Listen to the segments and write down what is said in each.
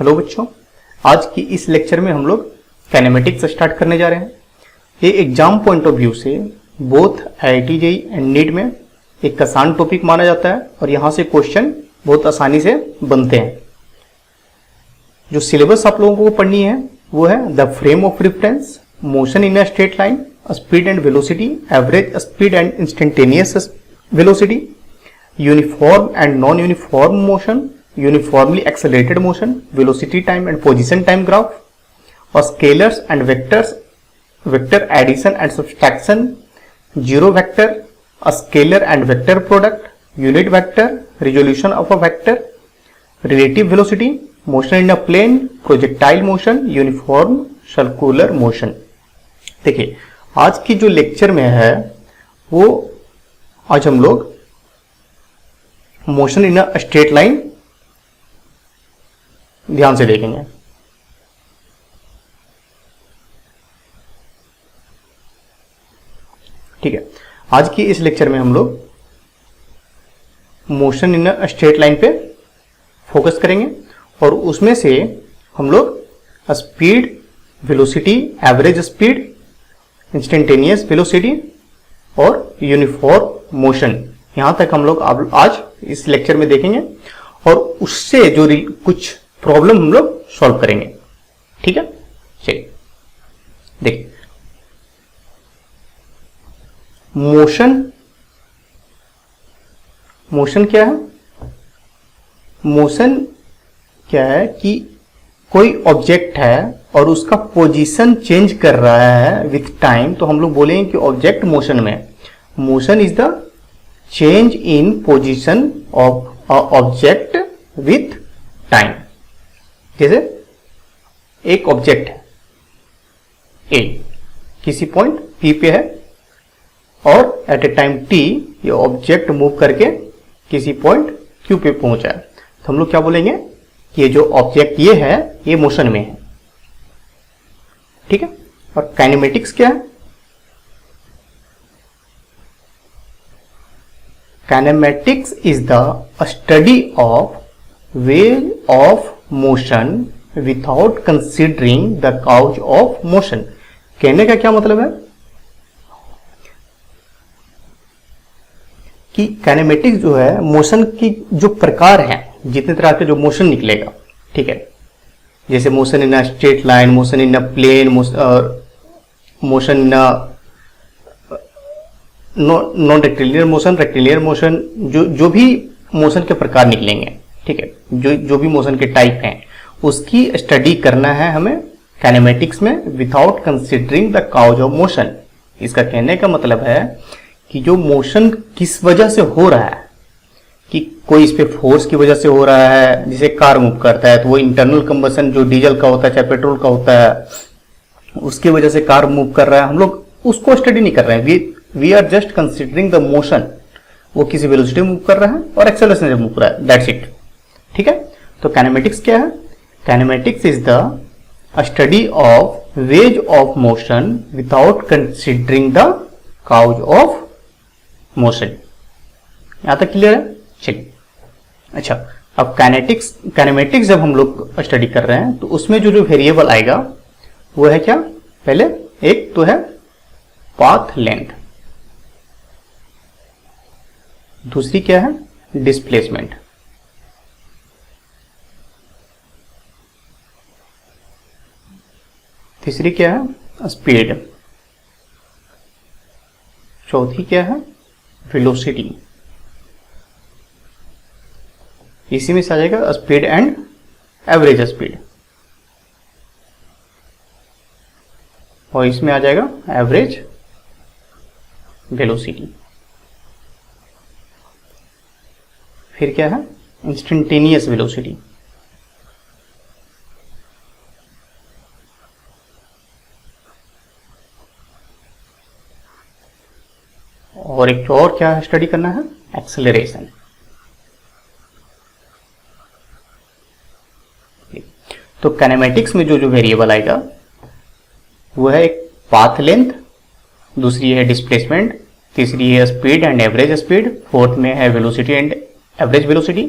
Hello बच्चों, आज की इस लेक्चर में हम लोग काइनेमेटिक्स स्टार्ट करने जा रहे हैं। ये एग्जाम पॉइंट ऑफ व्यू से both IIT JEE and NEET में एक आसान टॉपिक माना जाता है और यहाँ से क्वेश्चन बहुत आसानी से बनते हैं। जो सिलेबस आप लोगों को पढ़नी है वो है the frame of reference, motion in a straight line, speed and velocity, average speed and instantaneous velocity, uniform and non uniform motion, uniformly accelerated motion, velocity time and position time graph, or scalars and vectors, vector addition and subtraction, zero vector, a scalar and vector product, unit vector, resolution of a vector, relative velocity, motion in a plane, projectile motion, uniform circular motion। देखिए आज की जो lecture में है वो आज हम लोग motion in a straight line ध्यान से देखेंगे। ठीक है, आज की इस लेक्चर में हम लोग motion in a straight line पे फोकस करेंगे और उसमें से हम लोग speed, velocity, average speed, instantaneous velocity और यूनिफॉर्म मोशन, यहां तक हम लोग आज इस लेक्चर में देखेंगे और उससे जो कुछ प्रॉब्लम हम लोग सॉल्व करेंगे। ठीक है, चलिए देखिए मोशन क्या है। मोशन क्या है कि कोई ऑब्जेक्ट है और उसका पोजीशन चेंज कर रहा है विथ टाइम, तो हम लोग बोलेंगे कि ऑब्जेक्ट मोशन में। Motion is the change in position of object with time. जैसे एक ऑब्जेक्ट है ए, किसी पॉइंट P पे है और एट ए टाइम T ये ऑब्जेक्ट मूव करके किसी पॉइंट Q पे पहुंचा है, तो हम लोग क्या बोलेंगे कि ये जो ऑब्जेक्ट ये है ये मोशन में है। ठीक है, और काइनेमेटिक्स क्या है? Kinematics is the study of wave of motion without considering the cause of motion. कहने का क्या मतलब है कि काइनेमेटिक्स जो है मोशन की जो प्रकार है, जितने तरह के जो मोशन निकलेगा, ठीक है, जैसे motion in a straight line, motion in a plane, motion in a non rectilinear motion, rectilinear motion, जो भी मोशन के प्रकार निकलेंगे, ठीक है, जो भी मोशन के टाइप हैं उसकी स्टडी करना है हमें काइनेमेटिक्स में without considering the cause of motion. इसका कहने का मतलब है कि जो मोशन किस वजह से हो रहा है, कि कोई इस पे फोर्स की वजह से हो रहा है, जैसे कार मूव करता है तो वो इंटरनल कंबशन जो डीजल का होता है चाहे पेट्रोल का होता है, उसकी वजह से कार मूव कर रहा है, हम लोग उसको स्टडी नहीं कर रहे हैं। We are just considering the motion, वो किसी वेलोसिटी मूव कर रहा है और एक्सेलरेशन से मूव कर रहा है, दैट्स इट। ठीक है, तो काइनेमेटिक्स क्या है? Kinematics is the study of ways of motion without considering the cause of motion. यहां तक क्लियर है? चलिए, अच्छा, अब काइनेमेटिक्स जब हम लोग स्टडी कर रहे हैं तो उसमें जो वेरिएबल आएगा वो है क्या? पहले एक तो है पाथ लेंथ, दूसरी क्या है? डिस्प्लेसमेंट, तीसरी क्या है? स्पीड, चौथी क्या है? वेलोसिटी। इसी में से आ जाएगा स्पीड एंड एवरेज स्पीड, और इसमें आ जाएगा एवरेज वेलोसिटी। फिर क्या है? इंस्टेंटेनियस वेलोसिटी, और एक और क्या स्टडी करना है? एक्सेलरेशन। तो काइनेमेटिक्स में जो वेरिएबल आएगा वो है एक पाथ लेंथ, दूसरी है डिस्प्लेसमेंट, तीसरी है speed and average speed, fourth में है velocity and average velocity,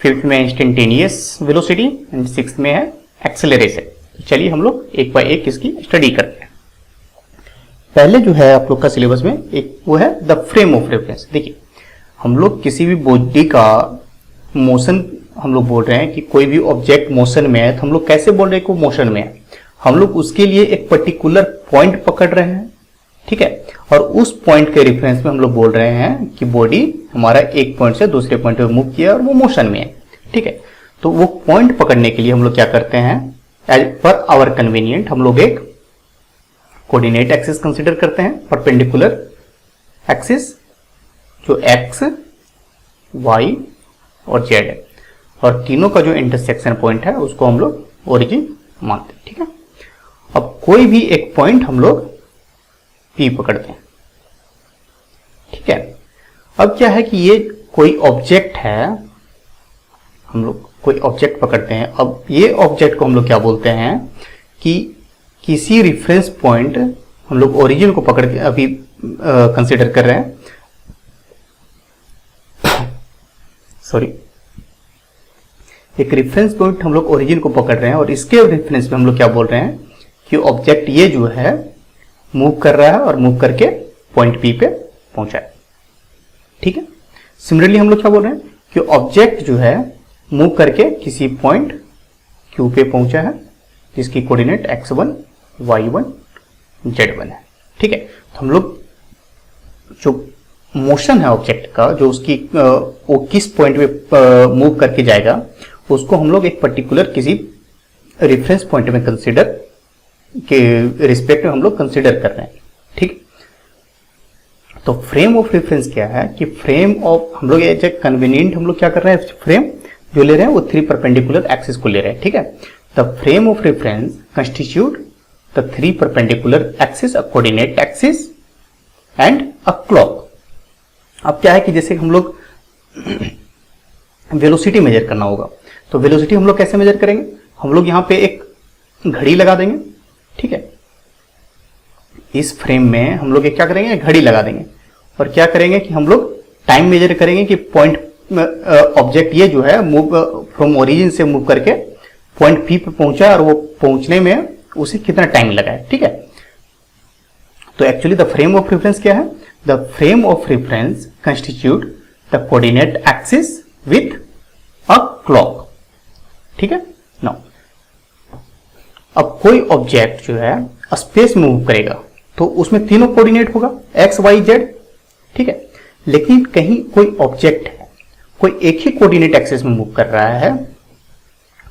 fifth में इंस्टेंटेनियस वेलोसिटी एंड सिक्स्थ में है एक्सेलरेशन। चलिए हम लोग एक बाय एक इसकी स्टडी करते हैं। पहले जो है आप लोग का सिलेबस में एक वो है द फ्रेम ऑफ रेफरेंस। देखिए हम लोग किसी भी बॉडी का मोशन हम लोग बोल रहे हैं कि कोई भी ऑब्जेक्ट मोशन में है तो हम लोग कैसे बोल रहे हैं कि वो मोशन में है। हम लोग उसके लिए एक पर्टिकुलर पॉइंट पकड़ रहे हैं, ठीक है, और उस पॉइंट के रेफरेंस में हम लोग बोल रहे हैं कि बॉडी हमारा एक पॉइंट से दूसरे पॉइंट पे मूव किया और वो मोशन में है, ठीक है। तो वो पॉइंट पकड़ने के लिए हम लोग क्या करते हैं, एज पर आवर कन्वीनियंट हम लोग एक कोऑर्डिनेट एक्सिस कंसीडर करते हैं, परपेंडिकुलर एक्सिस जो एक्स, वाई और जेड है, और तीनों का जो इंटरसेक्शन पॉइंट है उसको हम लोग ओरिजिन मानते हैं, ठीक है। अब कोई भी एक पॉइंट हम लोग पी पकड़ते हैं, ठीक है। अब क्या है कि ये कोई ऑब्जेक्ट है, हम लोग कोई ऑब्जेक्ट पकड़ते हैं। अब ये ऑब्जेक्ट को हम लोग क्या बोलते हैं कि किसी रेफरेंस पॉइंट, हम लोग ओरिजिन को पकड़ के अभी कंसीडर कर रहे हैं, सॉरी, एक रेफरेंस पॉइंट हम लोग ओरिजिन को पकड़ रहे हैं और इसके रेफरेंस में हम लोग क्या बोल रहे हैं कि ऑब्जेक्ट ये जो है मूव कर रहा है और मूव करके पॉइंट पी पे पहुंचा है, ठीक है। सिमिलरली हम लोग क्या बोल रहे हैं कि ऑब्जेक्ट जो है मूव करके किसी पॉइंट क्यू पे पहुंचा है जिसकी कोऑर्डिनेट x1, y1, z1 है, ठीक है। तो हम लोग जो मोशन है ऑब्जेक्ट का, जो उसकी वो किस पॉइंट पे मूव करके जाएगा उसको हम लोग एक पर्टिकुलर किसी रेफरेंस पॉइंट में कंसीडर के रिस्पेक्ट में हम लोग कंसीडर कर रहे हैं, ठीक। तो फ्रेम ऑफ रेफरेंस क्या है कि फ्रेम ऑफ हम लोग एज ए कन्वीनियंट हम लोग क्या कर रहे हैं, फ्रेम जो ले रहे हैं वो थ्री परपेंडिकुलर एक्सिस को ले रहे हैं, ठीक है। The frame of reference constitute the three perpendicular axis, a coordinate axis and a clock. अब क्या है कि जैसे हम लोग वेलोसिटी मेजर करना होगा, तो वेलोसिटी हम लोग कैसे मेजर करेंगे, हम लोग यहां पे एक घड़ी लगा देंगे, ठीक है। इस फ्रेम में हम लोग क्या करेंगे, घड़ी लगा देंगे और क्या करेंगे कि हम लोग टाइम मेजर करेंगे कि पॉइंट ऑब्जेक्ट ये जो है मूव फ्रॉम ओरिजिन से मूव करके पॉइंट पी पे पहुंचा और वो पहुंचने में उसे कितना टाइम लगा है, ठीक है। तो actually the frame of reference क्या है, the frame of reference constitute the coordinate axis with a clock, ठीक है। नाउ अब कोई ऑब्जेक्ट जो है स्पेस में मूव करेगा तो उसमें तीनों कोऑर्डिनेट होगा एक्स, वाई, जेड, ठीक है। लेकिन कहीं कोई ऑब्जेक्ट है, कोई एक ही कोऑर्डिनेट एक्सिस में मूव कर रहा है,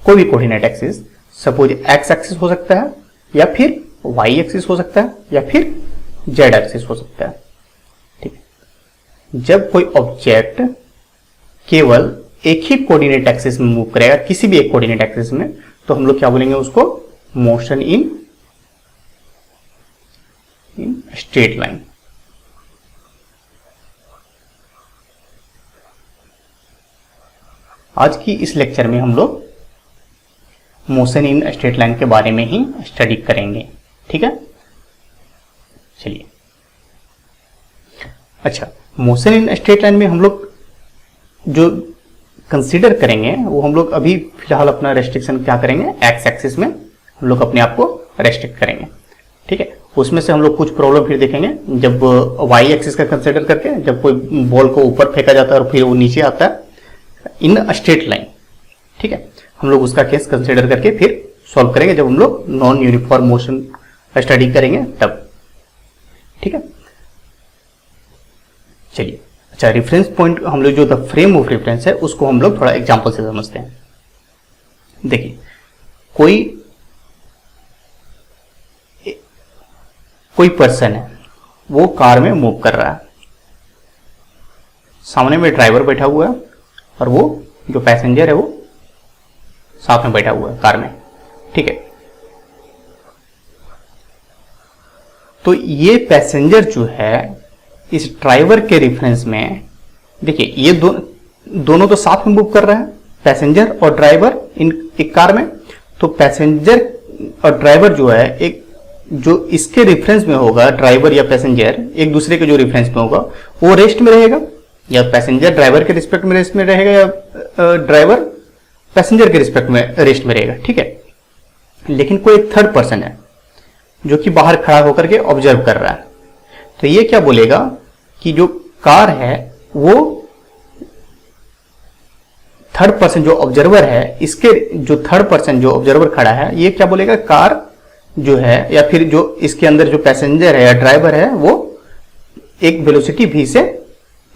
कोई भी coordinate axis, suppose x axis हो सकता है या फिर वाई एक्सिस हो सकता है या फिर जेड एक्सिस हो सकता है, ठीक है। जब कोई ऑब्जेक्ट केवल एक ही कोऑर्डिनेट एक्सिस में मूव करेगा, किसी भी एक कोऑर्डिनेट एक्सिस में, तो हम लोग क्या बोलेंगे उसको, मोशन इन स्ट्रेट लाइन। आज की इस लेक्चर में हम लोग मोशन इन स्ट्रेट लाइन के बारे में ही स्टडी करेंगे, ठीक है। चलिए, अच्छा, मोशन इन स्ट्रेट लाइन में हम लोग जो कंसीडर करेंगे वो हम लोग अभी फिलहाल अपना रेस्ट्रिक्शन क्या करेंगे, एक्स एक्सिस में हम लोग अपने आप को रेस्ट्रिक्ट करेंगे, ठीक है। उसमें से हम लोग कुछ प्रॉब्लम फिर देखेंगे जब वाई एक्सिस का कंसीडर करके, जब कोई बॉल को ऊपर फेंका जाता है और फिर वो नीचे आता है इन स्ट्रेट लाइन, ठीक है। हम लोग उसका केस कंसीडर करके फिर सॉल्व करेंगे जब हम लोग नॉन यूनिफॉर्म मोशन स्टडी करेंगे तब, ठीक है। चलिए, अच्छा, रेफरेंस पॉइंट हम लोग जो द फ्रेम ऑफ रेफरेंस है उसको हम लोग थोड़ा एग्जांपल से समझते हैं। देखिए, कोई पर्सन है, वो कार में मूव कर रहा है, सामने में ड्राइवर बैठा हुआ है और वो जो पैसेंजर है वो साथ में बैठा हुआ है कार में, ठीक है। तो ये पैसेंजर जो है इस ड्राइवर के रेफरेंस में, देखिए ये दोनों तो साथ में मूव कर रहा है, पैसेंजर और ड्राइवर इन एक कार में। तो पैसेंजर और ड्राइवर जो है, एक जो इसके रेफरेंस में होगा, ड्राइवर या पैसेंजर एक दूसरे के जो रेफरेंस में होगा वो रेस्ट में रहेगा, या पैसेंजर ड्राइवर के रिस्पेक्ट में रेस्ट में रहेगा, या ड्राइवर पैसेंजर के रिस्पेक्ट में रेस्ट में रहेगा, ठीक है। लेकिन कोई एक थर्ड पर्सन है जो कि बाहर खड़ा होकर के ऑब्जर्व कर रहा है, तो ये क्या बोलेगा कि जो कार है वो थर्ड पर्सन जो ऑब्जर्वर है, इसके जो थर्ड पर्सन जो ऑब्जर्वर खड़ा है, ये क्या बोलेगा, कार जो है या फिर जो इसके अंदर जो पैसेंजर है या ड्राइवर है वो एक वेलोसिटी v से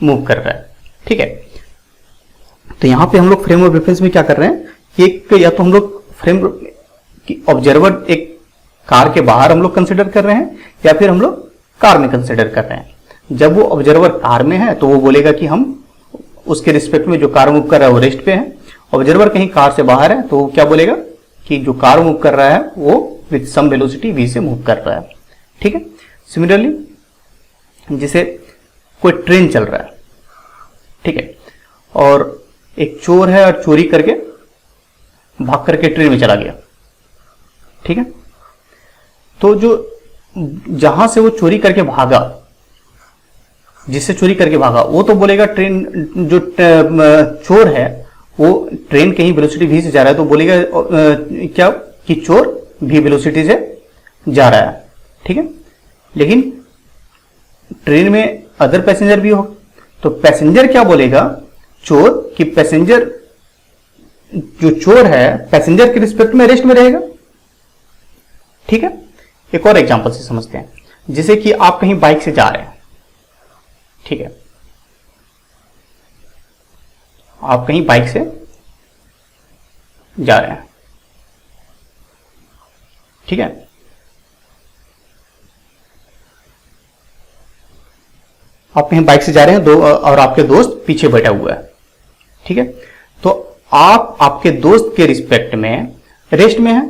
मूव कर रहा है, ठीक है। तो यहां पे हम लोग फ्रेम ऑफ रेफरेंस में क्या कर रहे हैं कि एक या तो हम लोग फ्रेम की ऑब्जर्वर एक कार के बाहर हम लोग कंसिडर कर रहे हैं या फिर हम लोग कार में कंसिडर कर रहे हैं। जब वो ऑब्जर्वर कार में है तो वो बोलेगा कि हम उसके रिस्पेक्ट में जो कार मूव कर रहा है वो रेस्ट पे है। ऑब्जर्वर कहीं कार से बाहर है तो वो क्या बोलेगा कि जो कार मूव कर रहा है वो विथ सम वेलोसिटी v से मूव कर रहा है, ठीक है। सिमिलरली जैसे कोई ट्रेन चल रहा है, ठीक है, और एक चोर है और चोरी करके भाग करके ट्रेन में चला गया, ठीक है। तो जो जहां से वो चोरी करके भागा, जिससे चोरी करके भागा, वो तो बोलेगा ट्रेन जो चोर है वो ट्रेन कहीं वेलोसिटी v से जा रहा है तो बोलेगा क्या कि चोर v वेलोसिटी से जा रहा है, ठीक है। लेकिन ट्रेन में अदर पैसेंजर भी हो तो पैसेंजर क्या बोलेगा, चोर कि पैसेंजर जो चोर है पैसेंजर के रिस्पेक्ट में रेस्ट में रहेगा, ठीक है। एक और एग्जांपल से समझते हैं, जैसे कि आप कहीं बाइक से जा रहे हैं, ठीक है, आप कहीं बाइक से जा रहे हैं, ठीक है। आप कहीं बाइक से जा रहे हैं और आपके दोस्त पीछे बैठा हुआ है, ठीक है। तो आप आपके दोस्त के रिस्पेक्ट में रेस्ट में है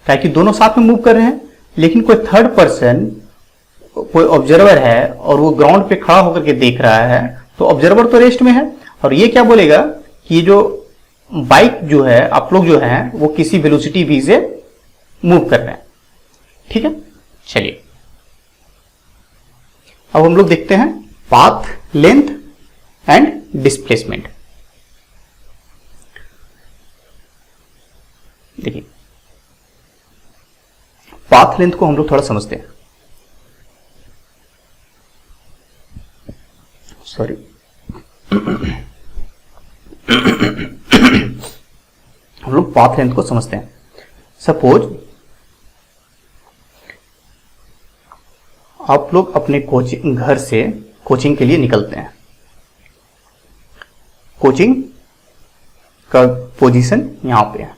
ताकि दोनों साथ में मूव कर रहे हैं, लेकिन कोई थर्ड पर्सन कोई ऑब्जर्वर है और वो ग्राउंड पे खड़ा होकर के देख रहा है तो ऑब्जर्वर तो रेस्ट में है और ये क्या बोलेगा कि जो बाइक जो है आप लोग जो है वो किसी वेलोसिटी v से मूव कर रहे हैं, ठीक है। चलिए अब हम लोग देखते हैं पाथ लेंथ एंड डिस्प्लेसमेंट। देखिए पाथ लेंथ को हम लोग थोड़ा समझते हैं, सॉरी हम लोग पाथ लेंथ को समझते हैं। सपोज आप लोग अपने कोचिंग घर से कोचिंग के लिए निकलते हैं, कोचिंग का पोजीशन यहां पे है,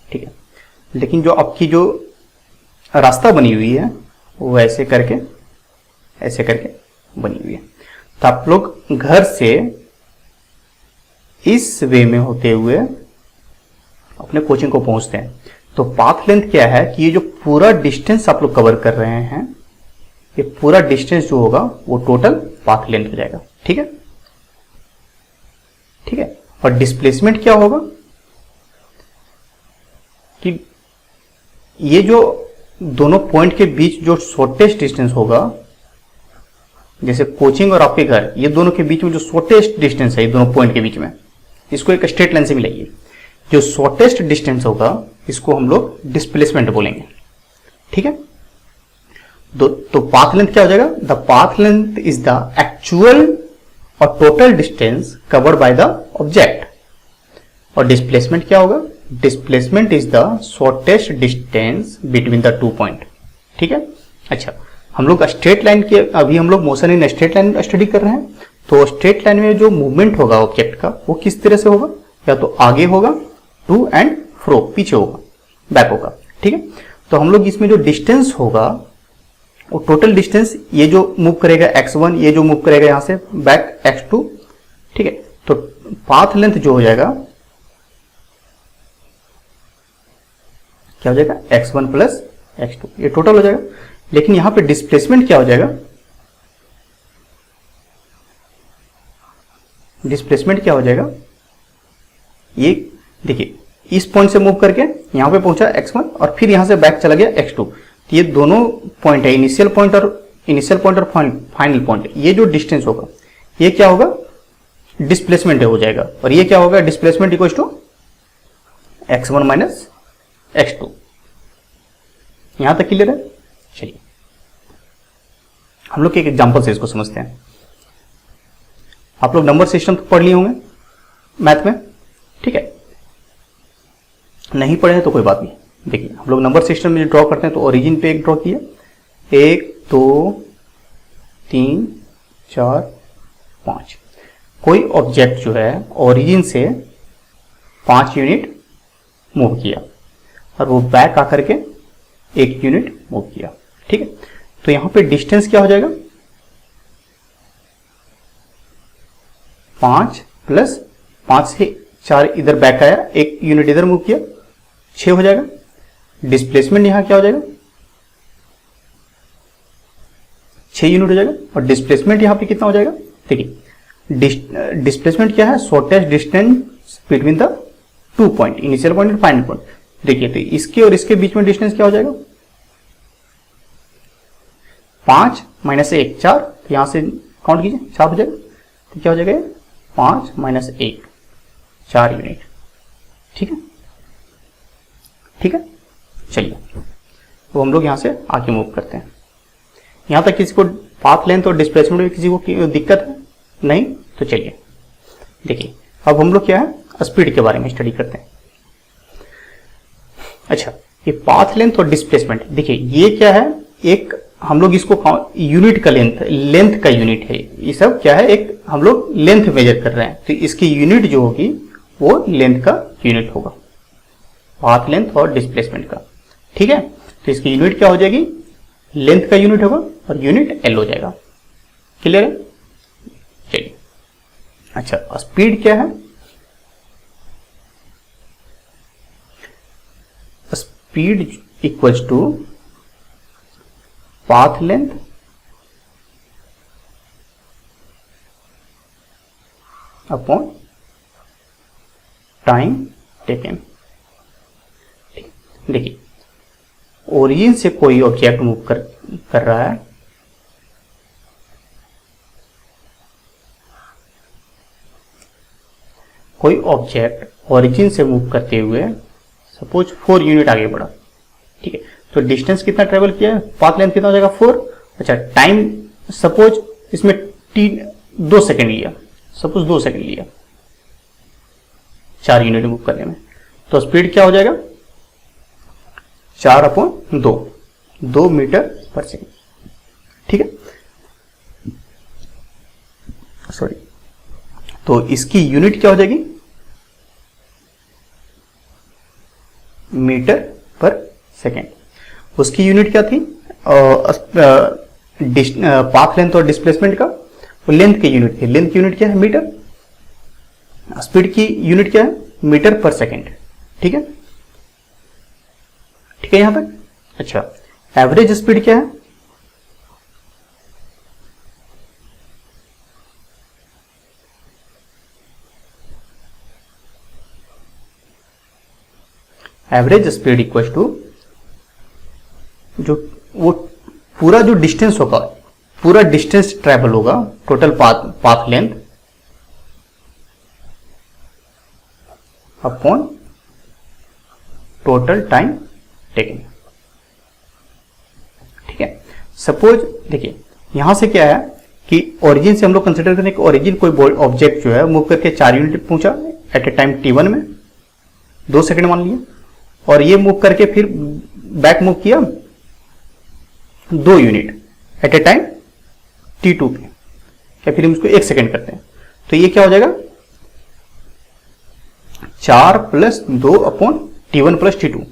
ठीक है। लेकिन जो आपकी जो रास्ता बनी हुई है वो ऐसे करके बनी हुई है, तो आप लोग घर से इस वे में होते हुए अपने कोचिंग को पहुंचते हैं। तो पाथ लेंथ क्या है कि ये जो पूरा डिस्टेंस आप लोग कवर कर रहे हैं, ये पूरा डिस्टेंस जो होगा वो टोटल पाथ लेंथ हो जाएगा, ठीक है, ठीक है। और डिस्प्लेसमेंट क्या होगा कि ये जो दोनों पॉइंट के बीच जो शॉर्टेस्ट डिस्टेंस होगा, जैसे कोचिंग और आपके घर, ये दोनों के बीच में जो शॉर्टेस्ट डिस्टेंस है ये दोनों पॉइंट के बीच में, इसको एक स्ट्रेट लाइन से मिलाइए। जो शॉर्टेस्ट डिस्टेंस होगा इसको हम लोग डिस्प्लेसमेंट बोलेंगे, ठीक है। तो पाथ लेंथ क्या हो जाएगा, the path length is the actual और total distance covered by the object. और डिस्प्लेसमेंट क्या होगा, displacement is the shortest distance between the two point, ठीक है। अच्छा हम लोग स्ट्रेट लाइन के, अभी हम लोग motion in straight line study कर रहे हैं, तो स्ट्रेट लाइन में जो मूवमेंट होगा ऑब्जेक्ट का वो किस तरह से होगा, या तो आगे होगा, टू एंड फ्रो पीछे होगा, बैक होगा, ठीक है। तो हम लोग इसमें जो डिस्टेंस होगा वो टोटल डिस्टेंस, ये जो मूव करेगा x1, ये जो मूव करेगा यहां से बैक x2, ठीक है। तो पाथ लेंथ जो हो जाएगा क्या हो जाएगा, x1 प्लस x2, ये टोटल हो जाएगा। लेकिन यहां पे डिस्प्लेसमेंट क्या हो जाएगा, डिस्प्लेसमेंट क्या हो जाएगा, ये देखिए इस पॉइंट से मूव करके यहां पे पहुंचा x1 और फिर यहां से बैक चला गया x2, तो ये दोनों पॉइंट है, इनिशियल पॉइंट और फाइनल पॉइंट, ये जो डिस्टेंस होगा ये क्या होगा, डिस्प्लेसमेंट हो जाएगा, और ये क्या होगा, displacement equal to x1 minus x2। यहां तक क्लियर है। चलिए हम लोग एक एग्जांपल से इसको समझते हैं। आप लोग नंबर सिस्टम तो पढ़ लिए होंगे मैथ में, ठीक है, नहीं पढ़े हैं तो कोई बात नहीं। देखिए हम लोग नंबर सिस्टम में ड्रॉ करते हैं तो ओरिजिन पे एक ड्रॉ किया, 1 2 3 4 5। कोई ऑब्जेक्ट जो है ओरिजिन से 5 यूनिट मूव किया और वो बैक आकर के 1 यूनिट मूव किया, ठीक है। तो यहां पे डिस्टेंस क्या हो जाएगा, 5 प्लस 5 से 4 इधर बैक आया, 1 यूनिट इधर मूव किया, 6 हो जाएगा। डिस्प्लेसमेंट यहां क्या हो जाएगा, 6 यूनिट हो जाएगा। और डिस्प्लेसमेंट यहां पे कितना हो जाएगा, देखिए डिस्प्लेसमेंट क्या है, shortest distance between the 2 point, initial point और फाइनल पॉइंट। देखिए तो इसके और इसके बीच में डिस्टेंस क्या हो जाएगा, 5 माइनस 1 4, तो यहां से काउंट कीजिए 4 हो जाएगा। तो क्या हो जाएगा, 5 माइनस 1 4 यूनिट, ठीक है, ठीक है। चलिए तो हम लोग यहां से आगे मूव करते हैं। यहां तक किसी को पाथ लेंथ और डिस्प्लेसमेंट में किसी को दिक्कत है नहीं, तो चलिए देखिए अब हम लोग क्या है, स्पीड के बारे में स्टडी करते हैं। अच्छा, ये पाथ लेंथ और डिस्प्लेसमेंट, देखिए ये क्या है, एक हम लोग इसको यूनिट का लेंथ का यूनिट है, ये सब क्या है, एक हम लोग लेंथ मेजर कर रहे हैं, तो इसकी यूनिट जो होगी वो लेंथ का यूनिट होगा, पाथ लेंथ और डिस्प्लेसमेंट का, ठीक है। तो इसकी यूनिट क्या हो जाएगी, लेंथ का यूनिट होगा और यूनिट एल हो जाएगा। क्लियर है। चलिए अच्छा, स्पीड क्या है, speed equals to path length upon time taken. देखिए ओरिजिन से कोई ऑब्जेक्ट मूव कर रहा है, कोई ऑब्जेक्ट ओरिजिन से मूव करते हुए सपोज 4 यूनिट आगे बढ़ा, ठीक है। तो डिस्टेंस कितना ट्रेवल किया है, पाथ लेंथ कितना हो जाएगा 4। अच्छा, टाइम सपोज इसमें 2 सेकंड लिया, सपोज 2 सेकंड लिया 4 यूनिट मूव करने में, तो स्पीड क्या हो जाएगा, 4/2 मीटर पर सेकंड, ठीक है। सॉरी, तो इसकी यूनिट क्या हो जाएगी, मीटर पर सेकेंड। उसकी यूनिट क्या थी, पाथ लेंथ और डिस्प्लेसमेंट का, वो लेंथ की यूनिट थी, लेंथ की यूनिट क्या है, मीटर। स्पीड की यूनिट क्या है, मीटर पर सेकेंड, ठीक है, ठीक है यहां तक। अच्छा, एवरेज स्पीड क्या है, एवरेज स्पीड इक्वल टू जो वो पूरा जो डिस्टेंस होगा, पूरा डिस्टेंस ट्रेवल होगा, total path length upon total time taken, ठीक है। सपोज देखिए यहां से क्या है कि ओरिजिन से हम लोग कंसिडर करें कि ओरिजिन कोई ऑब्जेक्ट जो है मूव करके 4 यूनिट पहुंचा एट ए टाइम t1 में, 2 सेकंड मान लिया, और ये मूव करके फिर बैक मूव किया 2 unit eight a time t2 पे, या फिर हम इसको 1 सेकंड करते हैं, तो ये क्या हो जाएगा, 4 + 2 अपॉन t1 + t2,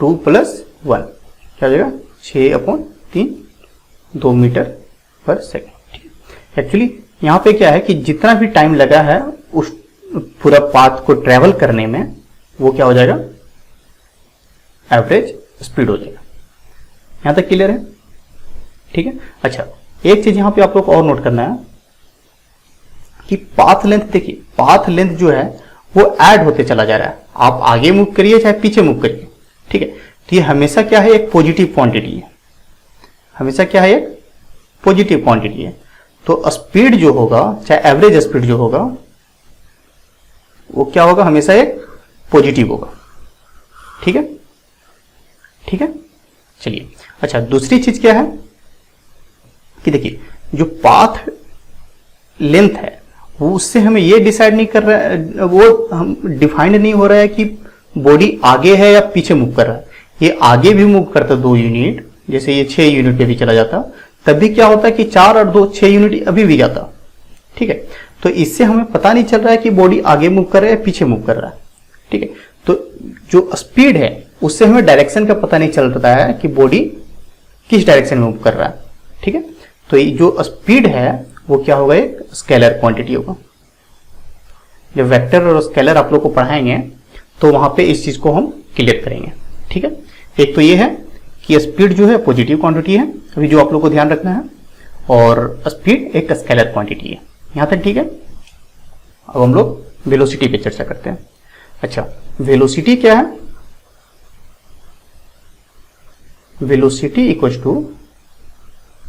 2 + 1 क्या हो जाएगा, 6/3 2 मीटर पर सेकेंड। एक्चुअली यहां पे क्या है कि जितना भी टाइम लगा है उस पूरा पाथ को ट्रेवल करने में, वो क्या हो जाएगा, एवरेज स्पीड हो जाएगा। यहां तक क्लियर है, ठीक है। अच्छा, एक चीज यहां पे आप लोग को और नोट करना है कि पाथ लेंथ, देखिए पाथ लेंथ जो है वो ऐड होते चला जा रहा है, आप आगे मूव करिए चाहे पीछे मूव करिए, ठीक है। तो ये हमेशा क्या है, एक पॉजिटिव क्वांटिटी है, हमेशा क्या है, एक पॉजिटिव क्वांटिटी है। तो स्पीड जो होगा, चाहे एवरेज स्पीड जो होगा, वो क्या होगा, हमेशा एक पॉजिटिव होगा। ठीक है, ठीक है, चलिए। अच्छा, दूसरी चीज क्या है कि देखिए, जो पाथ लेंथ है वो उससे हमें ये डिसाइड नहीं कर रहा है, वो हम डिफाइंड नहीं हो रहा है कि बॉडी आगे है या पीछे मूव कर रहा है। ये आगे भी मूव करता 2 यूनिट, जैसे ये 6 यूनिट पे भी चला जाता, तब भी क्या होता है कि 4 और 2 6 यूनिट अभी भी जाता। ठीक है, तो इससे हमें पता नहीं चल रहा है कि बॉडी आगे मूव कर रहा है या पीछे मूव कर रहा है। ठीक है, तो जो स्पीड है उससे हमें डायरेक्शन का पता नहीं चल रहा है कि बॉडी किस डायरेक्शन में मूव कर रहा है। ठीक है, तो ये जो स्पीड है वो क्या होगा, एक स्केलर क्वांटिटी होगा। जब वेक्टर और स्केलर आप लोग को पढ़ाएंगे तो वहां पे इस चीज को हम क्लियर करेंगे। ठीक है, एक तो ये है कि स्पीड जो है पॉजिटिव क्वांटिटी है, अभी जो आप लोग को ध्यान रखना है, और स्पीड एक स्केलर क्वांटिटी है। यहां तक ठीक है। अब हम लोग वेलोसिटी पे चर्चा करते हैं। अच्छा, वेलोसिटी क्या है? Velocity equals to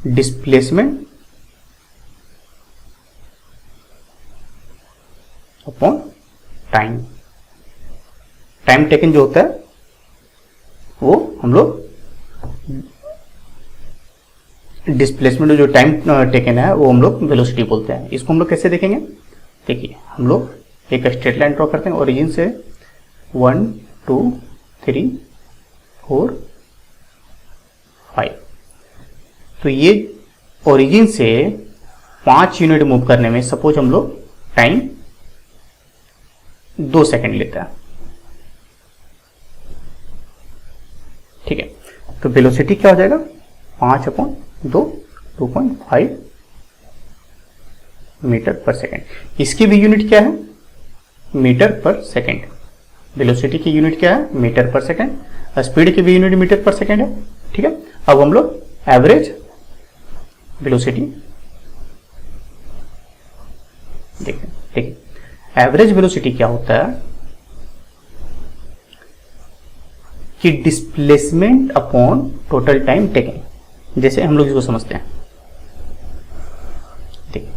displacement upon time. Time taken जो होता है वो हम लोग डिस्प्लेसमेंट, जो टाइम टेकन है वो हम लोग वेलोसिटी बोलते हैं। इसको हम लोग कैसे देखेंगे? देखिए, हम लोग एक स्ट्रेट लाइन ड्रॉ करते हैं ओरिजिन से 1 2 3 4 5। तो ये ओरिजिन से 5 यूनिट मूव करने में सपोज हम लोग टाइम 2 सेकंड लेता है। ठीक है, तो वेलोसिटी क्या हो जाएगा? 5/2 2.5 मीटर पर सेकंड। इसकी भी यूनिट क्या है? मीटर पर सेकंड। वेलोसिटी की यूनिट क्या है? मीटर पर सेकंड। स्पीड की भी यूनिट मीटर पर सेकंड है। ठीक है, अब हम लोग एवरेज वेलोसिटी देखिए, एवरेज वेलोसिटी क्या होता है कि displacement upon total time taken. जैसे हम लोग इसको समझते हैं, देखिए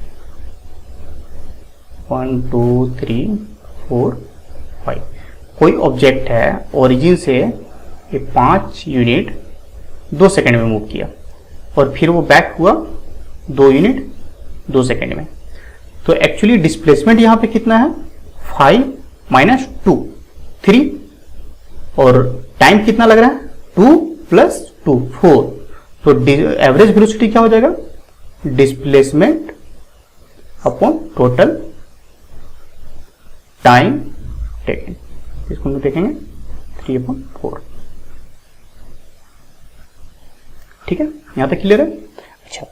1 2 3 4 5। कोई ऑब्जेक्ट है, ओरिजिन से ये 5 यूनिट 2 सेकंड में मूव किया और फिर वो बैक हुआ 2 यूनिट 2 सेकंड में। तो एक्चुअली डिस्प्लेसमेंट यहां पे कितना है? 5 - 2 3, और टाइम कितना लग रहा है? 2 + 2 4। तो एवरेज वेलोसिटी क्या हो जाएगा? Displacement upon total time taken. इसको हम देखेंगे 3/4। ठीक है, यहां तक क्लियर है? अच्छा,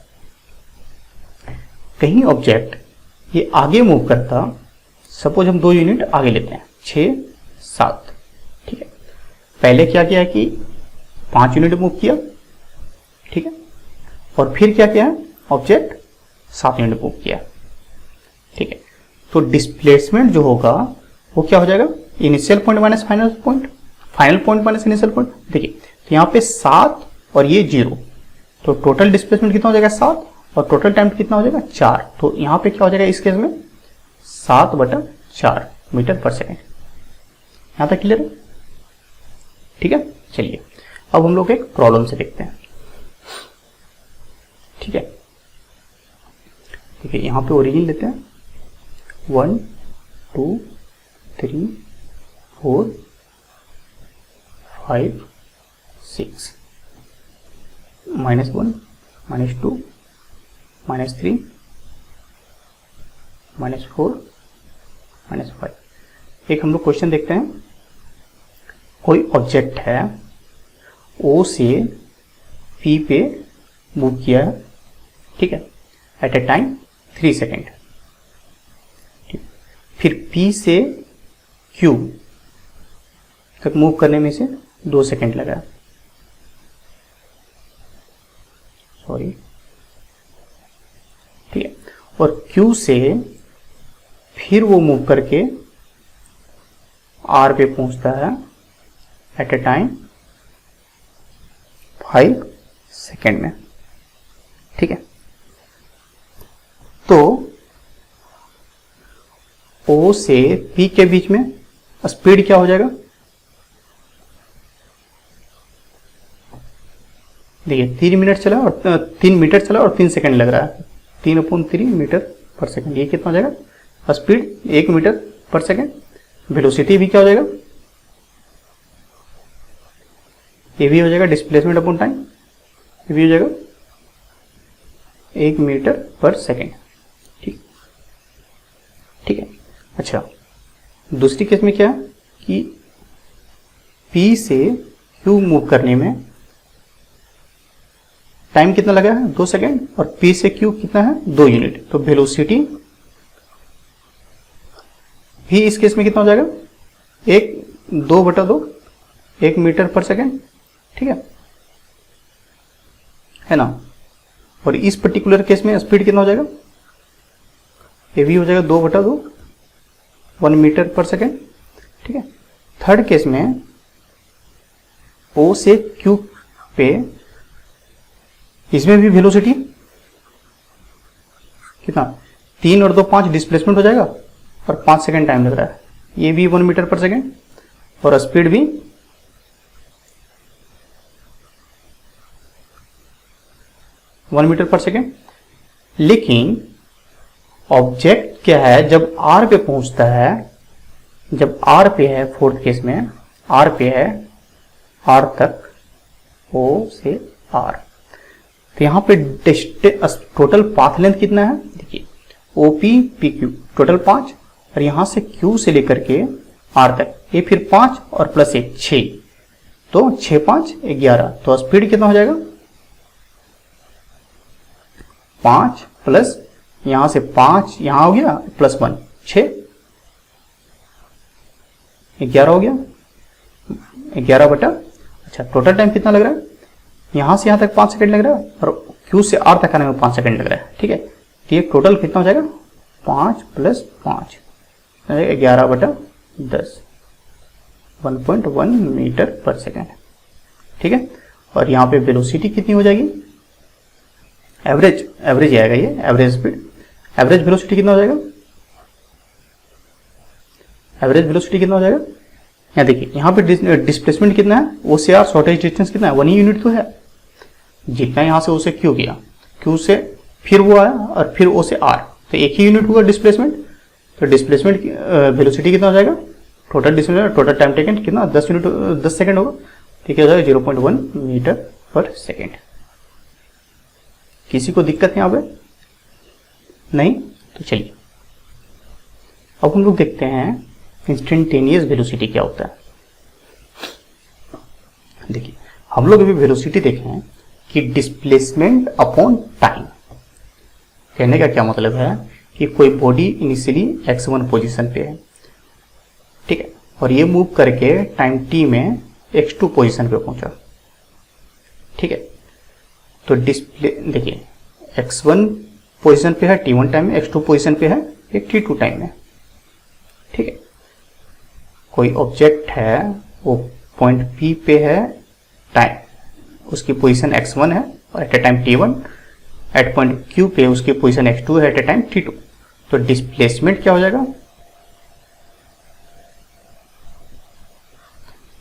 कहीं ऑब्जेक्ट ये आगे मूव करता, सपोज हम 2 यूनिट आगे लेते हैं 6 7। ठीक है, पहले क्या किया कि 5 यूनिट मूव किया। ठीक है, और फिर क्या किया? ऑब्जेक्ट 7 यूनिट मूव किया। ठीक है, तो डिस्प्लेसमेंट जो होगा वो क्या हो जाएगा? Initial point minus final point, final point minus initial point. देखिए, तो यहाँ पे 7 और ये 0, तो टोटल डिस्प्लेसमेंट कितना हो जाएगा? 7, और टोटल टाइम कितना हो जाएगा? 4। तो यहाँ पे क्या हो जाएगा इस केस में? 7/4 मीटर पर सेकेंड। यहाँ तक क्लियर है? ठीक है, चलिए अब हम लोग एक प्रॉब्लम से देखते हैं। ठीक है, देखिए यहाँ पे ओरिजिन लेते हैं 1 2 3 4 5 6 -1 -2 -3 -4 -5। एक हम लोग क्वेश्चन देखते हैं। कोई ऑब्जेक्ट है, O से P पे मूव किया है। ठीक है, एट ए टाइम 3 सेकेंड। फिर P से Q तक मूव करने में से 2 सेकेंड लगा। सॉरी, ठीक है, और Q से फिर वो मूव करके R पे पहुंचता है एट ए टाइम 5 सेकेंड में। ठीक है, तो O से P के बीच में स्पीड क्या हो जाएगा? देखिए 3 मिनट चला और 3 मीटर चला और 3 सेकंड लग रहा है। 3/3 मीटर पर सेकंड, ये कितना हो जाएगा? स्पीड 1 मीटर पर सेकंड। वेलोसिटी भी क्या हो जाएगा? ये भी हो जाएगा डिस्प्लेसमेंट अपॉन टाइम, ये भी हो जाएगा 1 मीटर पर सेकंड। ठीक है। अच्छा, दूसरी केस में क्या है कि P से Q मूव करने में टाइम कितना लगा है? 2 सेकंड, और P से Q कितना है? 2 यूनिट। तो वेलोसिटी भी इस केस में कितना हो जाएगा? 2/2, 1 मीटर पर सेकंड। ठीक है ना? और इस पर्टिकुलर केस में स्पीड कितना हो जाएगा? ये भी हो जाएगा 2/2, 1 मीटर पर सेकंड। ठीक है। थर्ड केस में O से Q पे, इसमें भी वेलोसिटी कितना? 3 और 2 5 डिस्प्लेसमेंट हो जाएगा और 5 सेकंड टाइम लग रहा है। ये भी 1 मीटर पर सेकंड और स्पीड भी 1 मीटर पर सेकंड। लेकिन ऑब्जेक्ट क्या है, जब R पे पहुंचता है, जब R पे है, फोर्थ केस में R पे है, R तक, O से R, तो यहां पे टोटल पाथ लेंथ कितना है? देखिए OP PQ टोटल 5, और यहां से Q से लेकर के R तक ये फिर 5 और प्लस 1 6, तो 6 5 11। तो स्पीड कितना हो जाएगा? 5 प्लस यहां से 5 यहां हो गया प्लस 1 6, 11 हो गया। 11 बटा, अच्छा टोटल टाइम कितना लग रहा है? यहां से यहां तक 5 सेकंड लग रहा है और Q से R तक आने में 5 सेकंड लग रहा है। ठीक है। तो ये टोटल कितना हो जाएगा? 5 प्लस 5 11/10, 1.1 मीटर पर सेकंड। ठीक है। और यहां पे वेलोसिटी कितनी हो जाएगी? एवरेज आएगा, ये एवरेज स्पीड। एवरेज वेलोसिटी कितना हो जाएगा? एवरेज वेलोसिटी कितना हो जाएगा? यहाँ देखिए, यहाँ पे डिस्प्लेसमेंट कितना है? O से R शॉर्टेज डिस्टेंस कितना है? 1 ही यूनिट तो है। जितना यहाँ से O से Q गया, Q से फिर वो आया और फिर O से R, तो 1 ही यूनिट हुआ डिस्प्लेसमेंट। तो डिस्प्लेसमेंट वेलोसिटी कितना हो जाएगा? Total displacement, total time taken कितना? 10 सेकंड होगा। ठीक है, 0.1 मीटर पर सेकेंड। किसी को दिक्कत यहाँ पे नहीं? तो चलिए अब हम लोग देखते हैं इंस्टेंटेनियस वेलोसिटी क्या होता है। देखिए, हम लोग अभी वेलोसिटी देखे हैं कि डिस्प्लेसमेंट अपॉन टाइम। कहने का क्या मतलब है कि कोई बॉडी इनिशियली x1 पोजीशन पे है, ठीक है, और ये मूव करके टाइम t में x2 पोजीशन पे पहुंचा। ठीक है, तो डिस्प्ले देखिए x1 पोजीशन पे है t1 टाइम में, x2 पोजीशन पे है एक t2 टाइम में। ठीक है, कोई ऑब्जेक्ट है वो पॉइंट P पे है, टाइम उसकी पोजीशन x1 है और at a time t1, at point Q पे उसकी पोजीशन x2 है एट ए टाइम t2। तो डिस्प्लेसमेंट क्या हो जाएगा?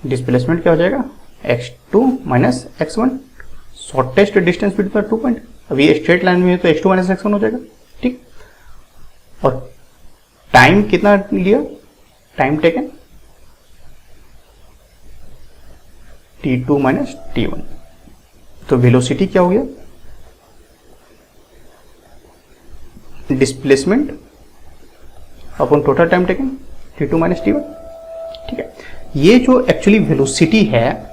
डिस्प्लेसमेंट क्या हो जाएगा? x2 minus x1, shortest distance between 2 point. अभी ये स्ट्रेट लाइन में है तो x2 माइनस x1 हो जाएगा। ठीक, और टाइम कितना लिया? Time taken t2 minus t1। तो वेलोसिटी क्या हो गया? Displacement upon total time taken t2 minus t1। ठीक है, ये जो एक्चुअली वेलोसिटी है